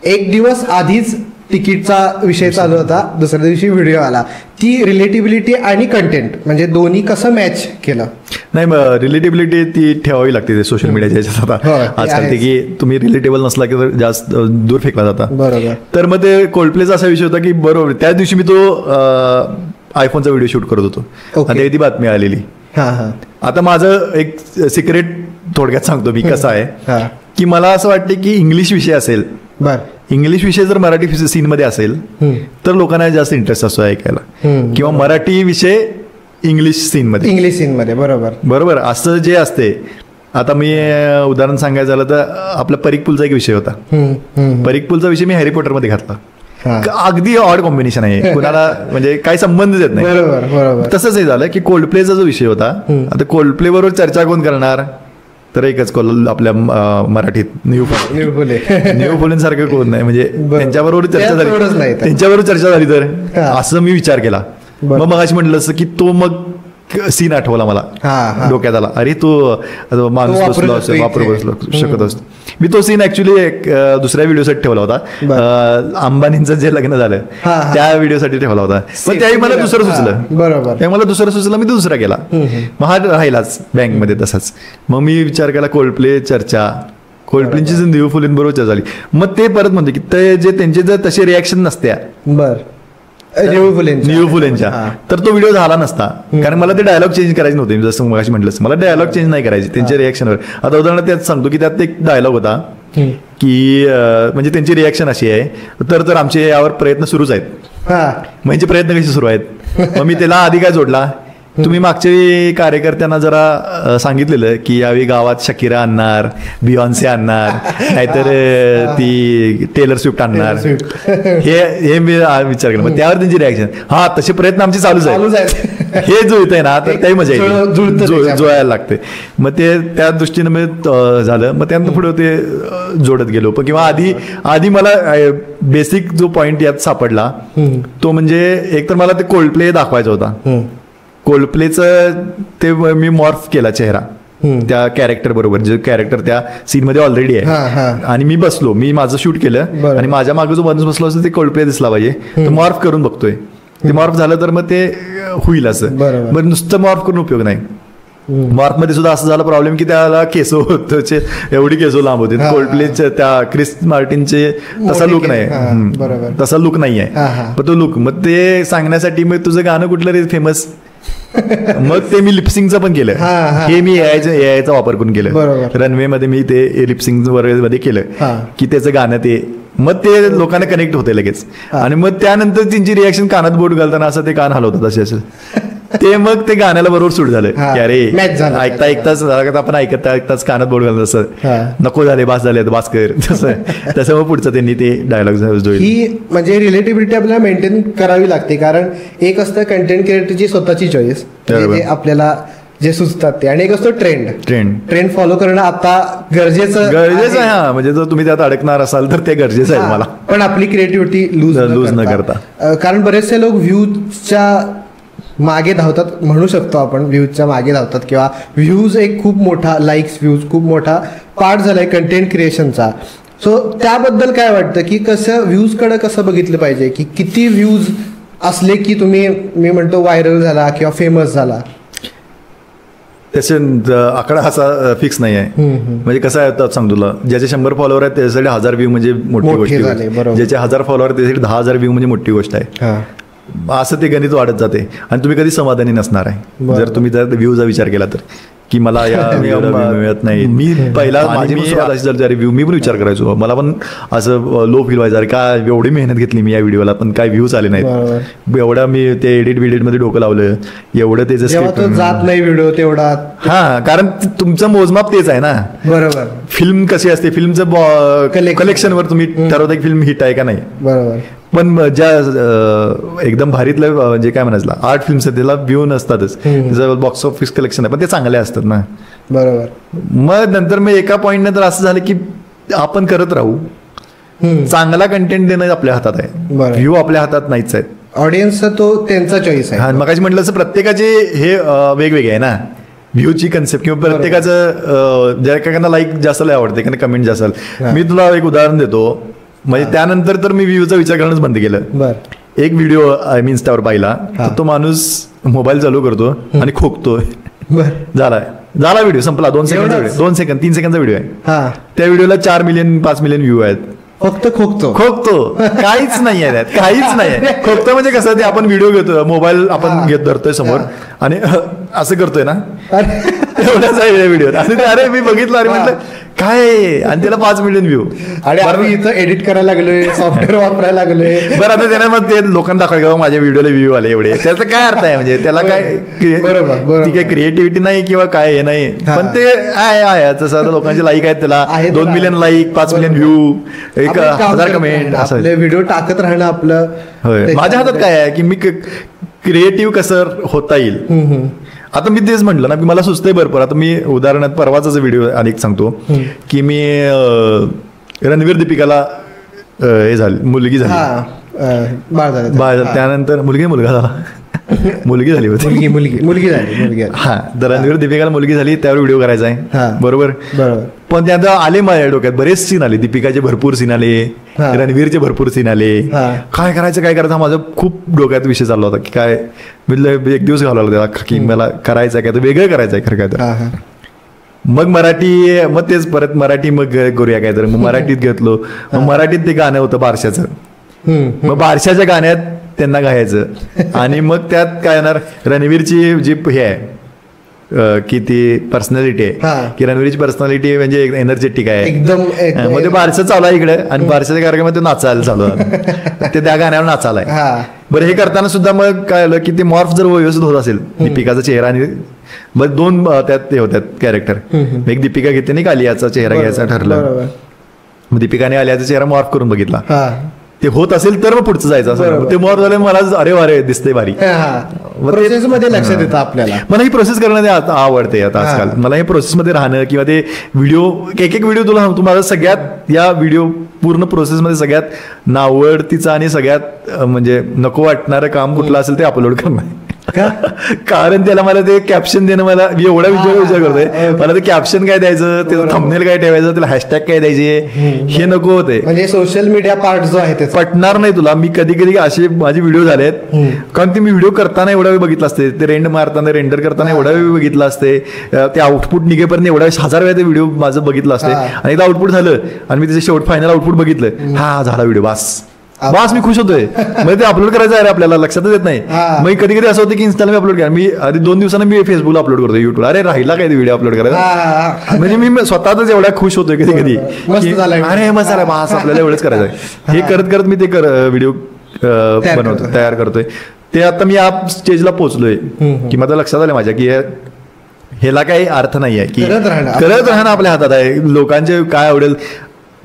एक दिवस आधीच तिकीटचा विषय चालू होता, दुसऱ्या दिवशी व्हिडिओ आला. ती रिलेटिबिलिटी आणि कंटेंट म्हणजे दोन्ही कसं मॅच केलं. नाही, मग रिलेटिबिलिटी ती ठेवावी लागते सोशल मीडियाच्या ह्याच्यात. आता आजकाल ते की तुम्ही रिलेटेबल नसला की जास्त दूर फेकला जाता. बरोबर. तर मग ते कोल्ड प्लेचा असा विषय होता की बरोबर त्याच दिवशी मी तो आयफोनचा व्हिडिओ शूट करत होतो आणि ती बातमी आलेली. आता माझं एक सिक्रेट थोडक्यात सांगतो मी कसं आहे की मला असं वाटते की इंग्लिश विषय असेल, इंग्लिश विषय जर मराठी सीन मध्ये असेल तर लोकांना जास्त इंटरेस्ट असतो ऐकायला, किंवा मराठी विषय इंग्लिश सीन मध्ये बरोबर असं जे असते. आता मी उदाहरण सांगायचं झालं तर आपला परीख पूलचा एक विषय होता. परीख पूलचा विषय मी हॅरी पॉटर मध्ये घातला. अगदी ऑड कॉम्बिनेशन आहे, कुणाला म्हणजे काही संबंधच येत नाही. तसंच हे झालं की कोल्ड प्लेचा जो विषय होता, आता कोल्ड प्ले बरोबर चर्चा कोण करणार, तर एकच आपल्या मराठीत न्यू फुले फुलेंसारखं कोण नाही, म्हणजे त्यांच्याबरोबर चर्चा झाली, त्यांच्याबरोबर चर्चा झाली तर असं मी विचार केला. मग मगाशी म्हटलं असं की तो मग सीन आठवला मला डोक्यात आला, अरे तो माणूस बसलो वापरू शकत असतो. मी तो सीन ऍक्च्युली दुसऱ्या व्हिडिओसाठी ठेवला होता, अंबानींचं जे लग्न झालं त्या व्हिडिओसाठी ठेवला होता. पण त्याही मला दुसरं सुचलं, बरोबर, त्या मला दुसरं सुचलं, मी दुसरा केला. मग हा राहिलाच बँकमध्ये तसाच. मग मी विचार केला कोल्डप्ले चर्चा, कोल्डप्लेची न्यू फुलेंबरोबर चर्चा झाली. मग ते परत म्हणते की ते जे त्यांचे जर तसे रिॲक्शन नसत्या न्यू फुलेंच्या तर तो व्हिडिओ झाला नसता. कारण मला ते डायलॉग चेंज करायचे नव्हते, जसं मगाशी म्हटलं मला डायलॉग चेंज नाही करायचे त्यांच्या रिॲक्शनवर. आता उदाहरण त्यात सांगतो की त्यात एक डायलॉग होता की म्हणजे त्यांची रिॲक्शन अशी आहे, तर आमचे यावर प्रयत्न सुरूच आहेत. म्हणजे प्रयत्न कसे सुरू आहेत, मग मी त्याला आधी काय जोडला, तुम्ही मागच्या कार्यकर्त्यांना जरा सांगितलेलं की यावेळी गावात शकीरा आणणार, बियॉन्से आणणार, नाहीतर ती टेलर स्विफ्ट आणणार, हे मी विचार केला. मग त्यावर त्यांची रिॲक्शन, हा तसे प्रयत्न आमचे चालूच आहेत, हे जुळतंय ना तर त्याही मजा येईल, जुळायला लागते. मग ते त्या दृष्टीनं मी झालं. मग त्यानंतर पुढे ते जोडत गेलो. पण किंवा आधी मला बेसिक जो पॉइंट यात सापडला तो म्हणजे एक तर मला ते कोल्डप्ले दाखवायचा होता. कोल्डप्लेचं ते मी मॉर्फ केला चेहरा त्या कॅरेक्टर बरोबर, जे कॅरेक्टर त्या सीन मध्ये ऑलरेडी आहे. आणि मी बसलो, मी माझं शूट केलं आणि माझ्या मागे जो माणूस बसलो असतो ते कोल्डप्ले दिसला पाहिजे, तर मॉर्फ करून बघतोय. ते मॉर्फ झालं तर मग ते होईल असं. बरं नुसतं मॉर्फ करून उपयोग नाही. मॉर्फ मध्ये सुद्धा असं झाला प्रॉब्लेम की त्याला केसो होते, एवढी केसो लांब होते. कोल्डप्लेचे त्या क्रिस मार्टिनचे तसा लुक नाही, तसा लुक नाही आहे. पण तो लुक, मग ते सांगण्यासाठी मग तुझं गाणं कुठलं रे फेमस, मग ते मी लिपसिंगचं पण केलं. हे मी एआयचा वापर करून केलं. रनवे मध्ये मी ते लिपसिंग मध्ये केलं की त्याचं गाणं ते, मग ते लोकांना कनेक्ट होते लगेच. आणि मग त्यानंतर त्यांची रिॲक्शन कानात बोट घालताना असं ते कान हलवतात असे असं, ते मग ते गाण्याला बरोबर सूट झालं की अरे ऐकता ऐकताच आपण ऐकता ऐकताच कानात बोट घालत असं, नको झाले बास झाले बास कर, तसं मग पुढचं त्यांनी ते डायलॉग जोडले. ही म्हणजे रिलेटिव्हिटी आपल्याला मेंटेन करावी लागते, कारण एक असतं कंटेंट क्रिएटरची स्वतःची चॉईस, आपल्याला जे सुचतात ते, आणि एक असतो ट्रेंड फॉलो करणं आता गरजेचं आहे. हा म्हणजे जर तुम्ही त्यात अडकणार असाल तर ते गरजेचं आहे मला, पण आपली क्रिएटिव्हिटी लूज न करता. कारण बरेचसे लोक व्ह्यूजच्या मागे धावतात, म्हणू शकतो आपण व्ह्यूजच्या मागे धावतात, किंवा व्ह्यूज एक खूप मोठा, लाईक्स व्ह्यूज खूप मोठा पार्ट झालाय कंटेंट क्रिएशनचा. सो त्याबद्दल काय वाटतं की कसं व्ह्यूजकडे कसं बघितलं पाहिजे, की किती व्ह्यूज असले की तुम्ही, मी म्हणतो व्हायरल झाला किंवा फेमस झाला? त्याचे आकडा असा फिक्स नाही आहे. म्हणजे कसं आहे सांग तुला, ज्याचे 100 फॉलोअर आहेत त्याच्यासाठी 1000 व्ह्यू म्हणजे मोठी गोष्ट आहे, ज्याचे 1000 फॉलोअर त्याच्यासाठी 10,000 व्ह्यू म्हणजे मोठी गोष्ट आहे. असं ते गणित वाढत जाते आणि तुम्ही कधी समाधानी नसणार आहे जर तुम्ही जर व्ह्यूचा विचार केला तर, की मला या मिळत नाही. मी पहिला माझी रिव्ह्यू मी पण विचार करायचो, मला पण असं लो फील व्हायचं, काय एवढी मेहनत घेतली मी या व्हिडिओला पण काय व्ह्यूज आले नाहीत, एवढा मी ते एडिट मध्ये डोकं लावलं, एवढं त्याचं जात नाही व्हिडिओ तेवढा. हा, कारण तुमचं मोजमाप तेच आहे ना. बरोबर. फिल्म कशी असते, फिल्मचं कलेक्शनवर तुम्ही ठरवता की फिल्म हिट आहे का नाही. बरोबर. पण ज्या एकदम भारीतलं म्हणजे काय म्हणायचं आर्ट फिल्म्स आहेत त्याला व्ह्यू नसतातच, त्याचं बॉक्स ऑफिस कलेक्शन आहे पण ते चांगले असतात ना. बरोबर. मग नंतर मी एका पॉईंट नंतर असं झालं की आपण करत राहू, चांगला कंटेंट देणं आपल्या हातात आहे, व्ह्यू आपल्या हातात नाहीच आहेत. ऑडियन्सचा तो त्यांचा चॉईस आहे. मग म्हटलं असं प्रत्येकाचे हे वेगवेगळे आहे ना व्ह्यूची कन्सेप्ट, किंवा प्रत्येकाचं ज्या एकांना लाईक जास्त आवडते एखादा कमेंट जास्त. मी तुला एक उदाहरण देतो, म्हणजे त्यानंतर तर मी व्ह्यूचा विचार करणंच बंद केलं. एक व्हिडिओ मी इन्स्टावर पाहिला, तो माणूस मोबाईल चालू करतो आणि खोकतोय, झाला व्हिडिओ संपला. 2 सेकंद 3 सेकंदचा व्हिडिओ आहे. त्या व्हिडिओला 4 मिलियन 5 मिलियन व्ह्यू आहेत. फक्त खोकतो काहीच नाही आहे त्यात, काहीच नाही आहे. खोकतो म्हणजे कसं, ते आपण व्हिडिओ घेतो, मोबाईल आपण घेत धरतोय समोर आणि असं करतोय ना, एवढाच आहे व्हिडिओ. आणि अरे मी बघितलं, अरे म्हटलं काय, आणि त्याला 5 मिलियन व्ह्यू. आणि आम्ही इथं एडिट करायला लागलोय, सॉफ्टवेअर वापरायला लागलोय. बरं, आता त्याने मग ते लोकांना दाखवायला माझ्या व्हिडिओला व्ह्यू आले एवढे, त्याचा काय अर्थ आहे, म्हणजे त्याला काय ती काही क्रिएटिव्हिटी नाही किंवा काय हे नाही, पण ते आहे तसं. आता लोकांचे लाईक आहेत, त्याला 2 million like, 5 million view, 1000 comment, असं व्हिडिओ टाकत राहणं आपलं. होय, माझ्या हातात काय आहे की मी क्रिएटिव्ह कसं होता येईल आता मी तेच म्हटलं ना की मला सुचतंय भरपूर. आता मी उदाहरणार्थ परवाचाच व्हिडिओ अनेक सांगतो की मी रणवीर दीपिकाला हे झाली मुलगी झाली, बाळ झालं, त्यानंतर मुलगा झाला मुलगी झाली होती, मुलगी झाली. हा, तर रणवीर दीपिकाला मुलगी झाली, त्यावर व्हिडिओ करायचा आहे, बरोबर. पण त्यानंतर आले माझ्या डोक्यात बरेच सीन आले, दीपिकाचे भरपूर सीन आले, रणवीरचे भरपूर सीन आले. काय करायचं माझं खूप डोक्यात विषय चालला होता की काय, एक दिवस घालवला त्याला की मला करायचं काय, तर वेगळं करायचं आहे खरं काय तर. मग मराठी, मग तेच परत मराठी मग करूया काय तर, मग मराठीत घेतलो. मग मराठीत ते गाणं होतं बारशाचं, मग बारशाच्या गाण्यात त्यांना गायचं. आणि मग त्यात काय येणार, रणवीरची जी हे आहे की ती पर्सनॅलिटी आहे की रणवीरची पर्सनॅलिटी म्हणजे एनर्जेटिक आहे एकदम. मग ते बारसं चालू आहे इकडे आणि बारशाच्या कार्यक्रमात ते नाचायला चालू ते त्या गाण्यावर नाचायलाय. बरं, हे करताना सुद्धा मग काय आलं की ते मॉर्फ जर व्यवस्थित होत असेल, दीपिकाचा चेहरा आणि मग दोन त्यात ते होत्यात कॅरेक्टर, एक दीपिका घेते नाही का आलियाचा चेहरा घ्यायचा ठरलं, मग दीपिकाने आलियाचा चेहरा मॉर्फ करून बघितला, ते होत असेल तर मग पुढचं जायचं असं. ते मॉर्फ झालं, मला अरे दिसते भारी, प्रोसेसमध्ये लक्षात येतं आपल्याला. मला ही प्रोसेस करणं आवडते आता आजकाल. मला हे प्रोसेसमध्ये राहणं किंवा ते व्हिडिओ, एक व्हिडिओ तुला सांगतो माझा सगळ्यात या व्हिडिओ पूर्ण प्रोसेसमध्ये सगळ्यात नावडतीचं आणि सगळ्यात म्हणजे नको वाटणारं काम कुठलं असेल ते अपलोड करणं. कारण त्याला मला ते कॅप्शन देणं, मला मी एवढा विचार करतोय, मला ते कॅप्शन काय द्यायचं, त्याचं थंबनेल काय ठेवायचं, त्याला हॅशटॅग काय द्यायचे, हे नको होते. म्हणजे सोशल मीडिया पार्ट जो आहे ते पटणार नाही तुला. मी कधी असे माझे व्हिडिओ झालेत, कारण ते मी व्हिडिओ करताना एवढा वेळ बघितला असते, ते रेंडर करताना एवढा वेळ बघितला असते, ते आउटपुट निघेपर्यंत एवढ्या 1000 वेळा ते व्हिडिओ माझं बघितलं असते. आणि एकदा आउटपुट झालं आणि मी त्याचे शेवट फायनल आउटपुट बघितलं, हा झाला व्हिडिओ, बस मी खुश होतोय. मग ते अपलोड करायचं आहे आपल्याला, लक्षातच येत नाही. मग कधी असं होतं की इन्स्टाला मी अपलोड केला, मी आधी 2 दिवसांनी मी फेसबुकला अपलोड करतो, युट्यूब, अरे राहिला काय व्हिडिओ अपलोड करायचा. म्हणजे मी स्वतःच एवढ्या खुश होतोय कधी अरे मग झाला बस आपल्याला एवढंच करायचं आहे. हे करत मी ते व्हिडिओ बनवतो, तयार करतोय. ते आता मी या स्टेजला पोहोचलोय की माझं लक्षात आलं माझ्या की ह्याला काही अर्थ नाही आहे की करत राहणं आपल्या हातात आहे. लोकांचे काय आवडेल.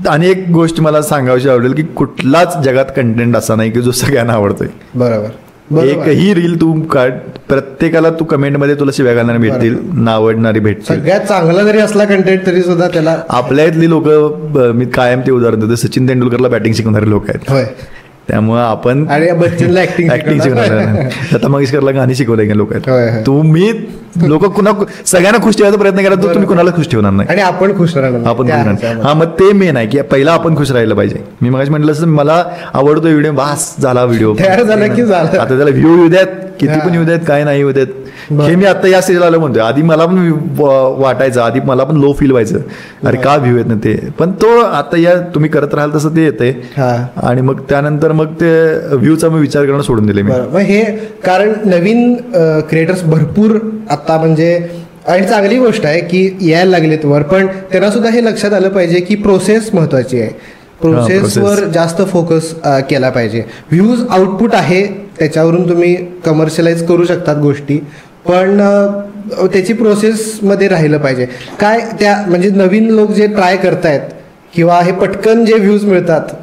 आणि एक गोष्ट मला सांगायची आवडेल की कुठलाच जगात कंटेंट असा नाही की जो सगळ्यांना आवडतोय. बरोबर. एकही रील तू काढ, प्रत्येकाला तू कमेंटमध्ये तुला शिव्या घालणारी भेटतील, नावडणारी भेटतील. सगळ्यात चांगला जरी असला कंटेंट तरी सुद्धा त्याला. आपल्या इथली लोक, मी कायम ते उदाहरण देतो, सचिन तेंडुलकरला बॅटिंग शिकवणारे लोक आहेत. त्यामुळे आपण बच्चनला ऍक्टिंग शिकवणार, लता मंगेशकरला गाणी शिकवलंय का लोक आहेत. तुम्ही लोक सगळ्यांना खुश ठेवायचा प्रयत्न केला तर तुम्ही कुणाला खुश ठेवणार नाही आणि आपण खुश राहणार. आपण खुश राहणार. हा, मग ते मेन आहे की पहिला आपण खुश राहिलं पाहिजे. मी मगाशी म्हटलं असं, मला आवडतो व्हिडिओ, बास झाला व्हिडिओ तयार झाला की झालं. आता त्याला व्ह्यू येऊ द्यात, किती पण येऊ द्यात, काय नाही येऊ द्यात. हे मी आता या स्टेजला आलं म्हणतोय. आधी मला पण वाटायचं, आधी मला पण लो फील व्हायचं, अरे का व्ह्यू येत नाही ते. पण तो आता या तुम्ही करत राहाल तसं ते येते. आणि मग त्यानंतर मग ते व्ह्यूचा मी विचार करणं सोडून दिले मी. हे कारण नवीन क्रिएटर्स भरपूर आता म्हणजे, आणि चांगली गोष्ट आहे की यायला लागलेत वर, पण त्यांना सुद्धा हे लक्षात आलं पाहिजे की प्रोसेस महत्वाची आहे. प्रोसेसवर जास्त फोकस केला पाहिजे. व्ह्यूज आउटपुट आहे, त्याच्यावरून तुम्ही कमर्शियलाइज करू शकतात गोष्टी, पण त्याची प्रोसेसमध्ये राहिलं पाहिजे. काय त्या म्हणजे नवीन लोक जे ट्राय करतायत किंवा हे पटकन जे व्ह्यूज मिळतात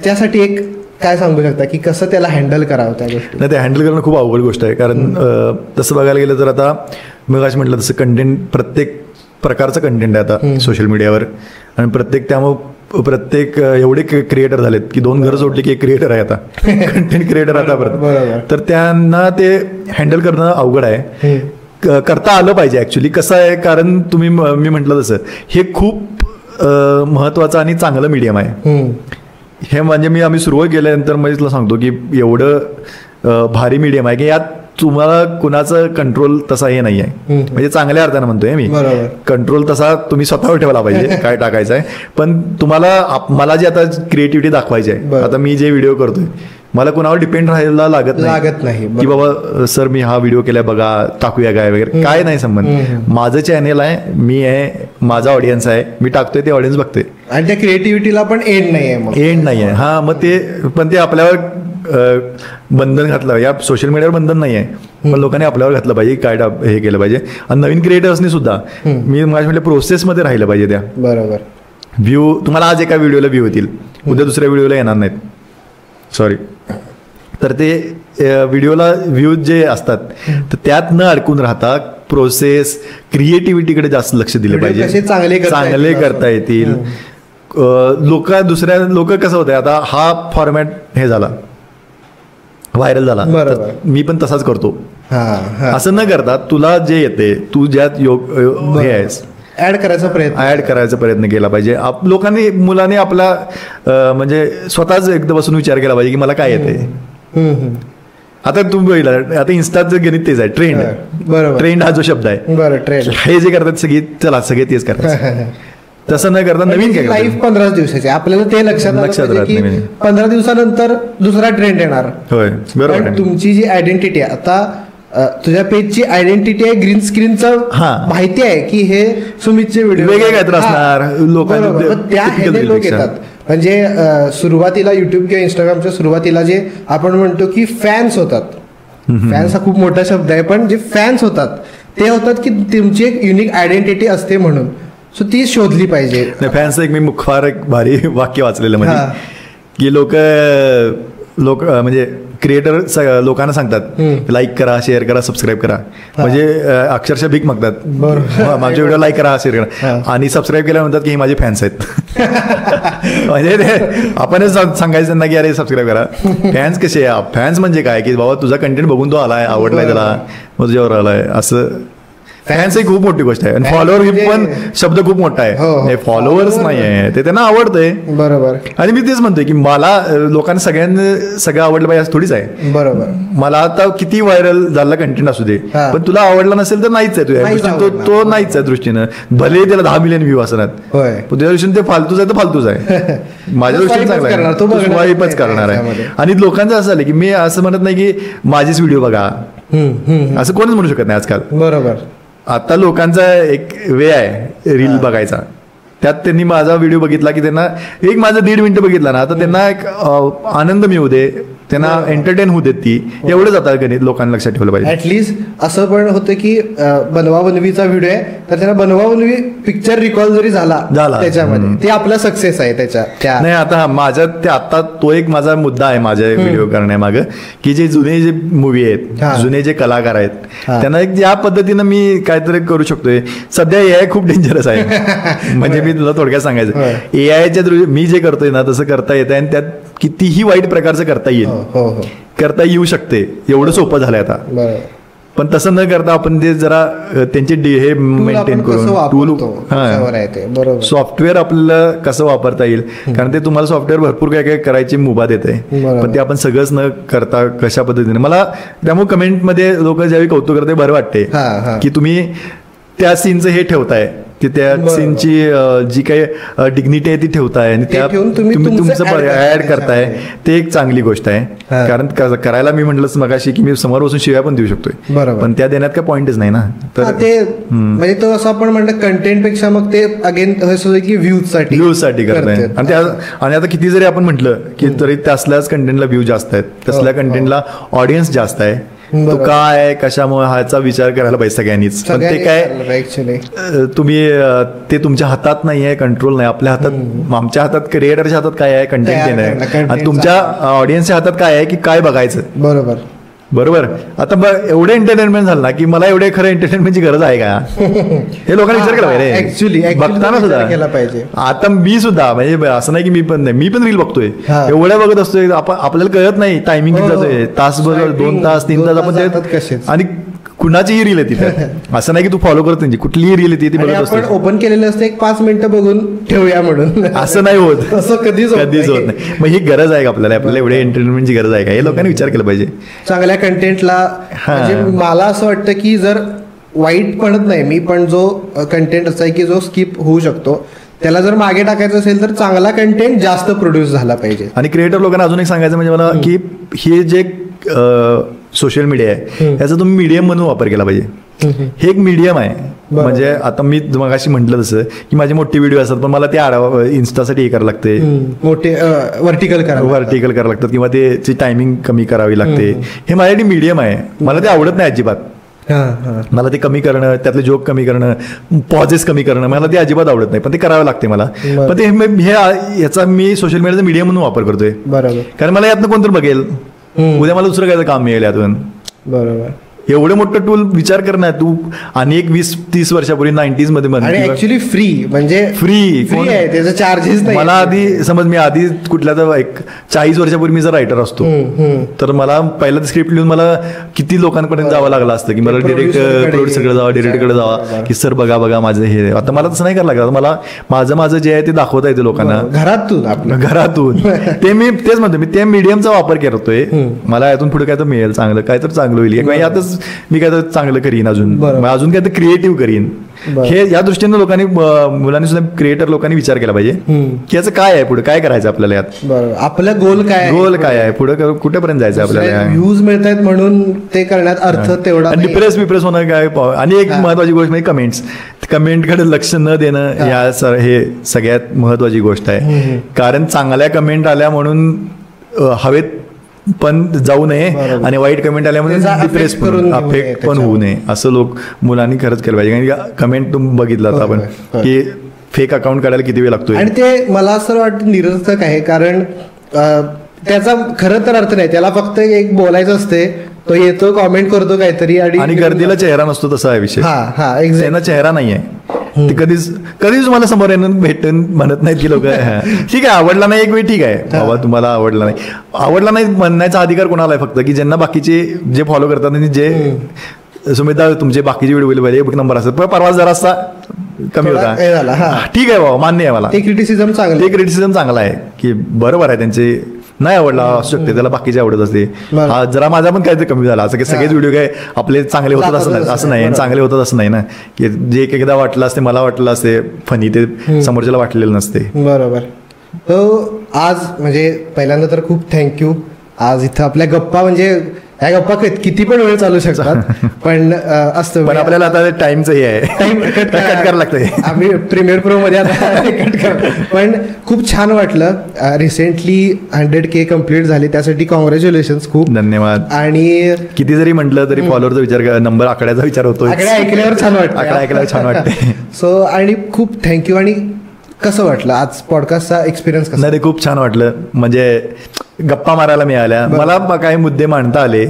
त्यासाठी एक काय सांगू शकता की कसं त्याला हँडल करावं त्या गोष्टी? नाही, ते हँडल करणं खूप अवघड गोष्ट आहे. कारण तसं बघायला गेलं तर आता मग आज म्हटलं तसं कंटेंट, प्रत्येक प्रकारचं कंटेंट आहे आता सोशल मीडियावर. आणि प्रत्येक एवढे क्रिएटर झालेत की 2 घरं सोडली की एक क्रिएटर आहे आता, कंटेंट क्रिएटर आता परत. तर त्यांना ते हँडल करणं अवघड आहे. करता आलं पाहिजे ऍक्च्युली. कसं आहे, कारण मी म्हटलं तसं हे खूप महत्वाचं आणि चांगलं मीडियम आहे हे. म्हणजे आम्ही सुरुवात केल्यानंतर म्हणजे तुला सांगतो की एवढं भारी मीडियम आहे की यात तुम्हाला कुणाचं कंट्रोल तसा हे नाही आहे. म्हणजे चांगल्या अर्थानं म्हणतोय मी, कंट्रोल तसा तुम्ही स्वतःवर ठेवला पाहिजे काय टाकायचं आहे. पण तुम्हाला, मला जे आता क्रिएटिव्हिटी दाखवायची आहे, आता मी जे व्हिडिओ करतोय मला कुणावर डिपेंड राहायला लागत नाही की बाबा सर मी हा व्हिडिओ केलाय बघा, टाकूया काय वगैरे, काय नाही संबंध. माझं चॅनेल आहे, मी आहे, माझा ऑडियन्स आहे, मी टाकतोय ते ऑडियन्स बघतोय. आणि त्या क्रिएटिव्हिटीला पण एंड नाही आहे. हा, मग ते आपल्यावर बंधन घातलं. या सोशल मीडियावर बंधन नाही आहे, पण लोकांनी आपल्यावर घातलं पाहिजे, काय हे केलं पाहिजे. आणि नवीन क्रिएटर्सनी सुद्धा मी माझ्या म्हटलं प्रोसेसमध्ये राहिलं पाहिजे त्या. बरोबर. व्ह्यू तुम्हाला आज एका व्हिडिओला व्ह्यू होतील, उद्या दुसऱ्या व्हिडिओला येणार नाहीत. सॉरी, तर ते व्हिडिओला व्ह्यूज जे असतात तर त्यात न अडकून राहता प्रोसेस क्रिएटिव्हिटीकडे जास्त लक्ष दिलं पाहिजे, चांगले करता येतील. लोक कसं होतंय आता हा फॉर्मॅट हे झाला व्हायरल झाला तर मी पण तसाच करतो असं न करता तुला जे येते तू ज्यात हे आहेस ऍड करायचा प्रयत्न केला पाहिजे. मुलांनी आपला म्हणजे स्वतःच एकदा बसून विचार केला पाहिजे की मला काय येते. आता तुम्ही बघितलं आता इन्स्टाचं गणित तेच आहे, ट्रेंड हा जो शब्द आहे हे जे करतात सगळे तेच करतात. तसं न करता नवीन काय लाईफ 15 दिवसाची आपल्याला ते लक्षात राहत नाही 15 दिवसानंतर दुसरा ट्रेंड येणार. होय बरोबर. तुमची जी आयडेंटिटी आहे आता तुझ्या पेजची आयडेंटिटी आहे ग्रीन स्क्रीनचं माहिती आहे की हे सुमितचे व्हिडिओ वेगळे काहीतरी असणार लोकांना त्या लोक येतात. म्हणजे सुरुवातीला युट्यूब किंवा इंस्टाग्रामच्या सुरुवातीला जे आपण म्हणतो की फॅन्स होतात, फॅन्स हा खूप मोठा शब्द आहे पण जे फॅन्स होतात ते होतात की तुमची एक युनिक आयडेंटिटी असते म्हणून सो ती शोधली पाहिजे. फॅन्स एक मी फार एक भारी वाक्य वाचलेलं म्हणजे की लोक म्हणजे क्रिएटर लोकांना सांगतात लाईक करा, शेअर करा, सबस्क्राईब करा, म्हणजे अक्षरशः भीक मागतात. माझ्या व्हिडिओ लाईक करा, शेअर करा आणि सबस्क्राईब केल्या म्हणतात की हे माझे फॅन्स आहेत. म्हणजे ते आपणच सांगायचं त्यांना की अरे सबस्क्राईब करा. फॅन्स कसे फॅन्स म्हणजे काय की बाबा तुझा कंटेंट बघून तो आलाय, आवडलाय त्याला, तुझ्यावर आलाय असं. फॅन्स ही खूप मोठी गोष्ट आहे आणि फॉलोअर ही पण शब्द खूप मोठा आहे. फॉलोअर्स नाही आहे ते त्यांना आवडतंय बरोबर. आणि मी तेच म्हणतोय की मला लोकांना सगळं आवडलं पाहिजे असं थोडीच आहे. बरोबर. मला आता किती व्हायरल झालेला कंटेंट असू दे पण तुला आवडला नसेल तर नाहीच आहे तुझ्या तो नाहीच आहे दृष्टीनं. भले त्याला 10 मिलियन व्ह्यू असणार तुझ्या दृष्टीने ते फालतूच आहे तर फालतूच आहे. माझ्या दृष्टीने चांगला आहे, तो स्वाईपच करणार आहे. आणि लोकांचं असं झालं की मी असं म्हणत नाही की माझेच व्हिडिओ बघा असं कोणच म्हणू शकत नाही आजकाल. बरोबर. आता लोकांचा एक वे आहे रील बघायचा, त्यात त्यांनी माझा व्हिडिओ बघितला की त्यांना एक माझा 1.5 मिनिटं बघितला ना तर त्यांना एक आनंद मिळू दे, त्यांना एंटरटेन होऊ देत ती एवढंच आता गणित लोकांना लक्षात ठेवलं पाहिजे. ऍटलीस्ट असं पण होतं की बनवाबनवीचा व्हिडिओ आहे तर त्यांना बनवाबनवी पिक्चर रिकॉल जरी झाला त्याच्यामध्ये ते आपला सक्सेस आहे त्याच्या. नाही आता माझ्या ते आता तो एक माझा मुद्दा आहे माझ्या व्हिडिओ करण्यामागं की जे जुने जे मूवी आहेत, जुने जे कलाकार आहेत त्यांना एक ज्या पद्धतीनं मी काहीतरी करू शकतोय. सध्या AI खूप डेंजरस आहे. म्हणजे मी तुला थोडक्यात सांगायचं AIच्या मी जे करतोय ना तसं करता येतं आणि त्यात कितीही वाईट प्रकारचं करता येईल, करता येऊ शकते, एवढं सोपं झालंय आता. पण तसं न करता आपण ते जरा त्यांचे हे मेंटेन करून टूल सॉफ्टवेअर आपल्याला कसं वापरता येईल, कारण ते तुम्हाला सॉफ्टवेअर भरपूर काय काय करायची मुभा देते पण ते आपण सगळंच न करता कशा पद्धतीने. मला त्यामुळे कमेंटमध्ये लोक ज्यावेळी कौतुक करते बरं वाटते की तुम्ही त्या सीनचं हे ठेवताय की त्या सीनची जी काही डिग्निटी आहे ती ठेवताय आणि त्या तुम्ही तुमचं ऍड करताय ते एक चांगली गोष्ट आहे. कारण करायला मी म्हटलंच मगाशी की मी समोर बसून शिव्या पण देऊ शकतोय पण त्या देण्यात काय पॉइंटच नाही ना. तर ते म्हणजे तो असं आपण म्हणलं कंटेंट पेक्षा मग ते अगेन की व्ह्यूज साठी करताय. आणि आता किती जरी आपण म्हटलं की तरी तसल्याच कंटेंटला व्ह्यू जास्त आहेत, तसल्या कंटेंटला ऑडियन्स जास्त आहे. तो काय कशामुळे ह्याचा विचार करायला पाहिजे सगळ्यांनीच. पण ते काय तुम्ही ते तुमच्या हातात नाही आहे, कंट्रोल नाही आपल्या हातात. आमच्या हातात क्रिएटरच्या हातात काय आहे कंटेंट देणं आहे आणि तुमच्या ऑडियन्सच्या हातात काय आहे की काय बघायचं. बरोबर. आता एवढे एंटरटेनमेंट झालं ना की मला एवढे खरं एंटरटेनमेंटची गरज आहे का हे लोकांना विचार केला पाहिजे ऍक्च्युअली बघताना सुद्धा. आता मी सुद्धा म्हणजे असं नाही की मी पण रील बघतोय एवढ्या बघत असतोय आपल्याला कळत नाही टायमिंग किती जातोय, तासभर 2 तास 3 तास आपण आणि कुणाचीही रील येते असं नाही की तू फॉलो करत नाही, कुठलीही रील येते ती बघत असतो. ओपन केलेलं असतं 5 मिनिटं बघून ठेवूया म्हणून असं नाही होत, असं कधीच होत नाही. मग ही गरज आहे का आपल्याला एवढे एंटरटेनमेंटची गरज आहे का हे लोकांनी विचार केला पाहिजे. चांगल्या कंटेंटला मला असं वाटतं की जर वाईट म्हणत नाही मी पण जो कंटेंट असा आहे की जो स्किप होऊ शकतो त्याला जर मागे टाकायचं असेल तर चांगला कंटेंट जास्त प्रोड्यूस झाला पाहिजे. आणि क्रिएटर लोकांना अजून एक सांगायचं म्हणजे मला की हे जे सोशल मीडिया आहे याचा तुम्ही मीडियम म्हणून वापर केला पाहिजे. हे एक मीडियम आहे. म्हणजे आता मी मगाशी म्हटलं तसं की माझे मोठे व्हिडिओ असतात पण मला ते इन्स्टासाठी हे करावं लागते, मोठे वर्टिकल करावं लागतात किंवा त्याची टायमिंग कमी करावी लागते. हे माझ्यासाठी मीडियम आहे. मला ते आवडत नाही अजिबात. मला ते कमी करणं, त्यातले जोक कमी करणं, पॉजेस कमी करणं मला ते अजिबात आवडत नाही पण ते करावं लागते मला. पण ते याचा मी सोशल मीडियाचा मीडियम म्हणून वापर करतोय. बरोबर. कारण मला यातनं कोणतरी बघेल उद्या मला दुसरं काय काम मिळेल यातून. बरोबर. एवढं मोठं टूल विचार कर ना तू. आणि एक 20-30 वर्षापूर्वी 90s मध्ये आणि ऍक्च्युली फ्री, म्हणजे फ्री आहे, त्याचं चार्जेस नाही. मला आधी समज मी आधी कुठल्या तर एक 40 वर्षापूर्वी मी जर रायटर असतो तर मला पहिला स्क्रिप्ट लिहून मला किती लोकांपर्यंत जावं लागलं असतं की मला प्रोड्युसरकडे जावा, डिरेक्टरकडे जावा की सर बघा माझं हे. आता मला तसं नाही करायला लागलं. मला माझं जे आहे ते दाखवता येते लोकांना घरातून. ते मी तेच म्हणतो, मी ते मीडियमचा वापर करतोय. मला यातून पुढे काय तर मिळेल, चांगलं काय तर चांगलं होईल किंवा यातच मी काय तर चांगलं करीन, अजून काय तर क्रिएटिव्ह करीन. हे या दृष्टीने लोकांनी, मुलांनी सुद्धा, क्रिएटर लोकांनी विचार केला पाहिजे की याचं काय आहे, पुढे काय करायचं आपल्याला यात, आपलं गोल काय आहे, पुढे कुठेपर्यंत जायचं आपल्याला. व्ह्यूज मिळतात म्हणून ते करण्यात अर्थ तेवढा. डिप्रेस होणं काय. आणि एक महत्वाची गोष्ट म्हणजे कमेंटकडे लक्ष न देणं, हे सगळ्यात महत्वाची गोष्ट आहे. कारण चांगल्या कमेंट आल्या म्हणून हवेत पण जाऊ नये आणि वाईट कमेंट आल्यामुळे डिप्रेस पण अफेक्ट पण होऊ नये, असं मुलांनी खरंच केलं पाहिजे. कारण कमेंट तुम्ही बघितलं आपण की फेक अकाउंट काढायला किती वेळ लागतोय, आणि ते मला असं वाटतं निरर्थक आहे. कारण त्याचा खरं तर अर्थ नाही, त्याला फक्त एक बोलायचं असते, तो येतो कॉमेंट करतो काहीतरी आणि गर्दीला चेहरा नसतो, तसा आहे विषय. त्यांना चेहरा नाहीये. ते कधीच तुम्हाला समोर येणं भेटून म्हणत नाहीत की लोक ठीक आहे आवडला नाही एक वेळ, ठीक आहे बाबा तुम्हाला आवडला नाही म्हणण्याचा अधिकार कोणाला आहे, फक्त की ज्यांना बाकीचे जे फॉलो करतात आणि जे सुमेधा तुमचे बाकीचे व्हिडिओ पाहिजे एक नंबर असतात, पण परवा जरासा कमी होता, ठीक आहे बाबा मान्य आहे मला. ते क्रिटिसिझम चांगला आहे की बरोबर आहे, त्यांचे नाही आवडला असू शकते, त्याला बाकीचे आवडत असते. जरा माझा पण काहीतरी कमी झाला, असं की सगळेच व्हिडिओ काय आपले चांगले होतात असं नाही, चांगले होतात असं नाही ना, की जे एकदा वाटलं असते, मला वाटलं असते फनी, ते समोरच्याला वाटलेलं नसते. बरोबर. तो आज म्हणजे पहिल्यांदा तर खूप थँक्यू. आज इथं आपल्या गप्पा, म्हणजे ह्या गप्पा किती पण वेळ चालू शकतात, पण असतं पण आपल्याला आता टाइमचं हे आहे, टाइम कट करायला लागतंय. आम्ही प्रीमियर प्रो मध्ये आता कट कर. पण खूप छान वाटलं. रिसेंटली 100K कम्प्लीट झाले, त्यासाठी कॉंग्रॅच्युलेशन्स, खूप धन्यवाद. आणि किती जरी म्हटलं तरी फॉलोअरचा विचार, नंबर आकड्याचा विचार होतो, ऐकल्यावर छान वाटतं, आकडा ऐकल्यावर छान वाटते. सो आणि खूप थँक्यू. आणि कसं वाटलं आज पॉडकास्टचा एक्सपिरियन्स कसा? नाही, खूप छान वाटलं. म्हणजे गप्पा मारायला मिळाल्या, मला काही मुद्दे मांडता आले.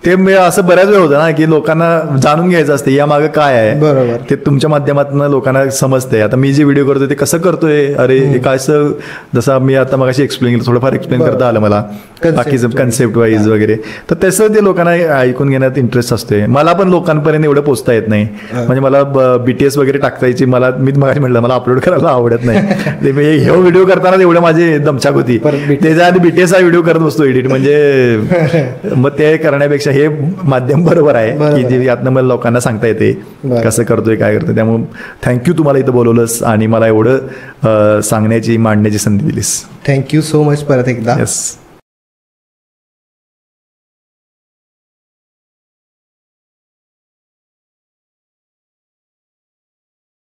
ते असं बऱ्याच वेळ होतं ना की लोकांना जाणून घ्यायचं असते या मागे काय आहे, बरोबर, ते तुमच्या माध्यमातून लोकांना समजते. आता मी जे व्हिडिओ करतोय ते कसं करतोय, अरे हे काय, जसं मी आता मगाशी एक्सप्लेन केलं, थोडंफार एक्सप्लेन करता आलं मला, बाकीचं कन्सेप्ट वाईज वगैरे. तर तसं ते लोकांना ऐकून घेण्यात इंटरेस्ट असतोय. मला पण लोकांपर्यंत एवढं पोचता येत नाही. म्हणजे मला BTS वगैरे टाकता यायची, मला मी मगाशी म्हटलं मला अपलोड करायला आवडत नाही. ते मी हे व्हिडिओ करताना एवढं माझी दमछाक होती, त्याच्या आधी BTS हा व्हिडिओ करत बसतो एडिट. म्हणजे मग ते करण्यापेक्षा हे माध्यम बरोबर आहे की जे यातनं मला लोकांना सांगता येते कसं करतोय काय करतोय. त्यामुळे थँक्यू, तुम्हाला इथं बोलवलंस आणि मला एवढं सांगण्याची, मांडण्याची संधी दिलीस. थँक्यू सो मच परत एकदा. येस.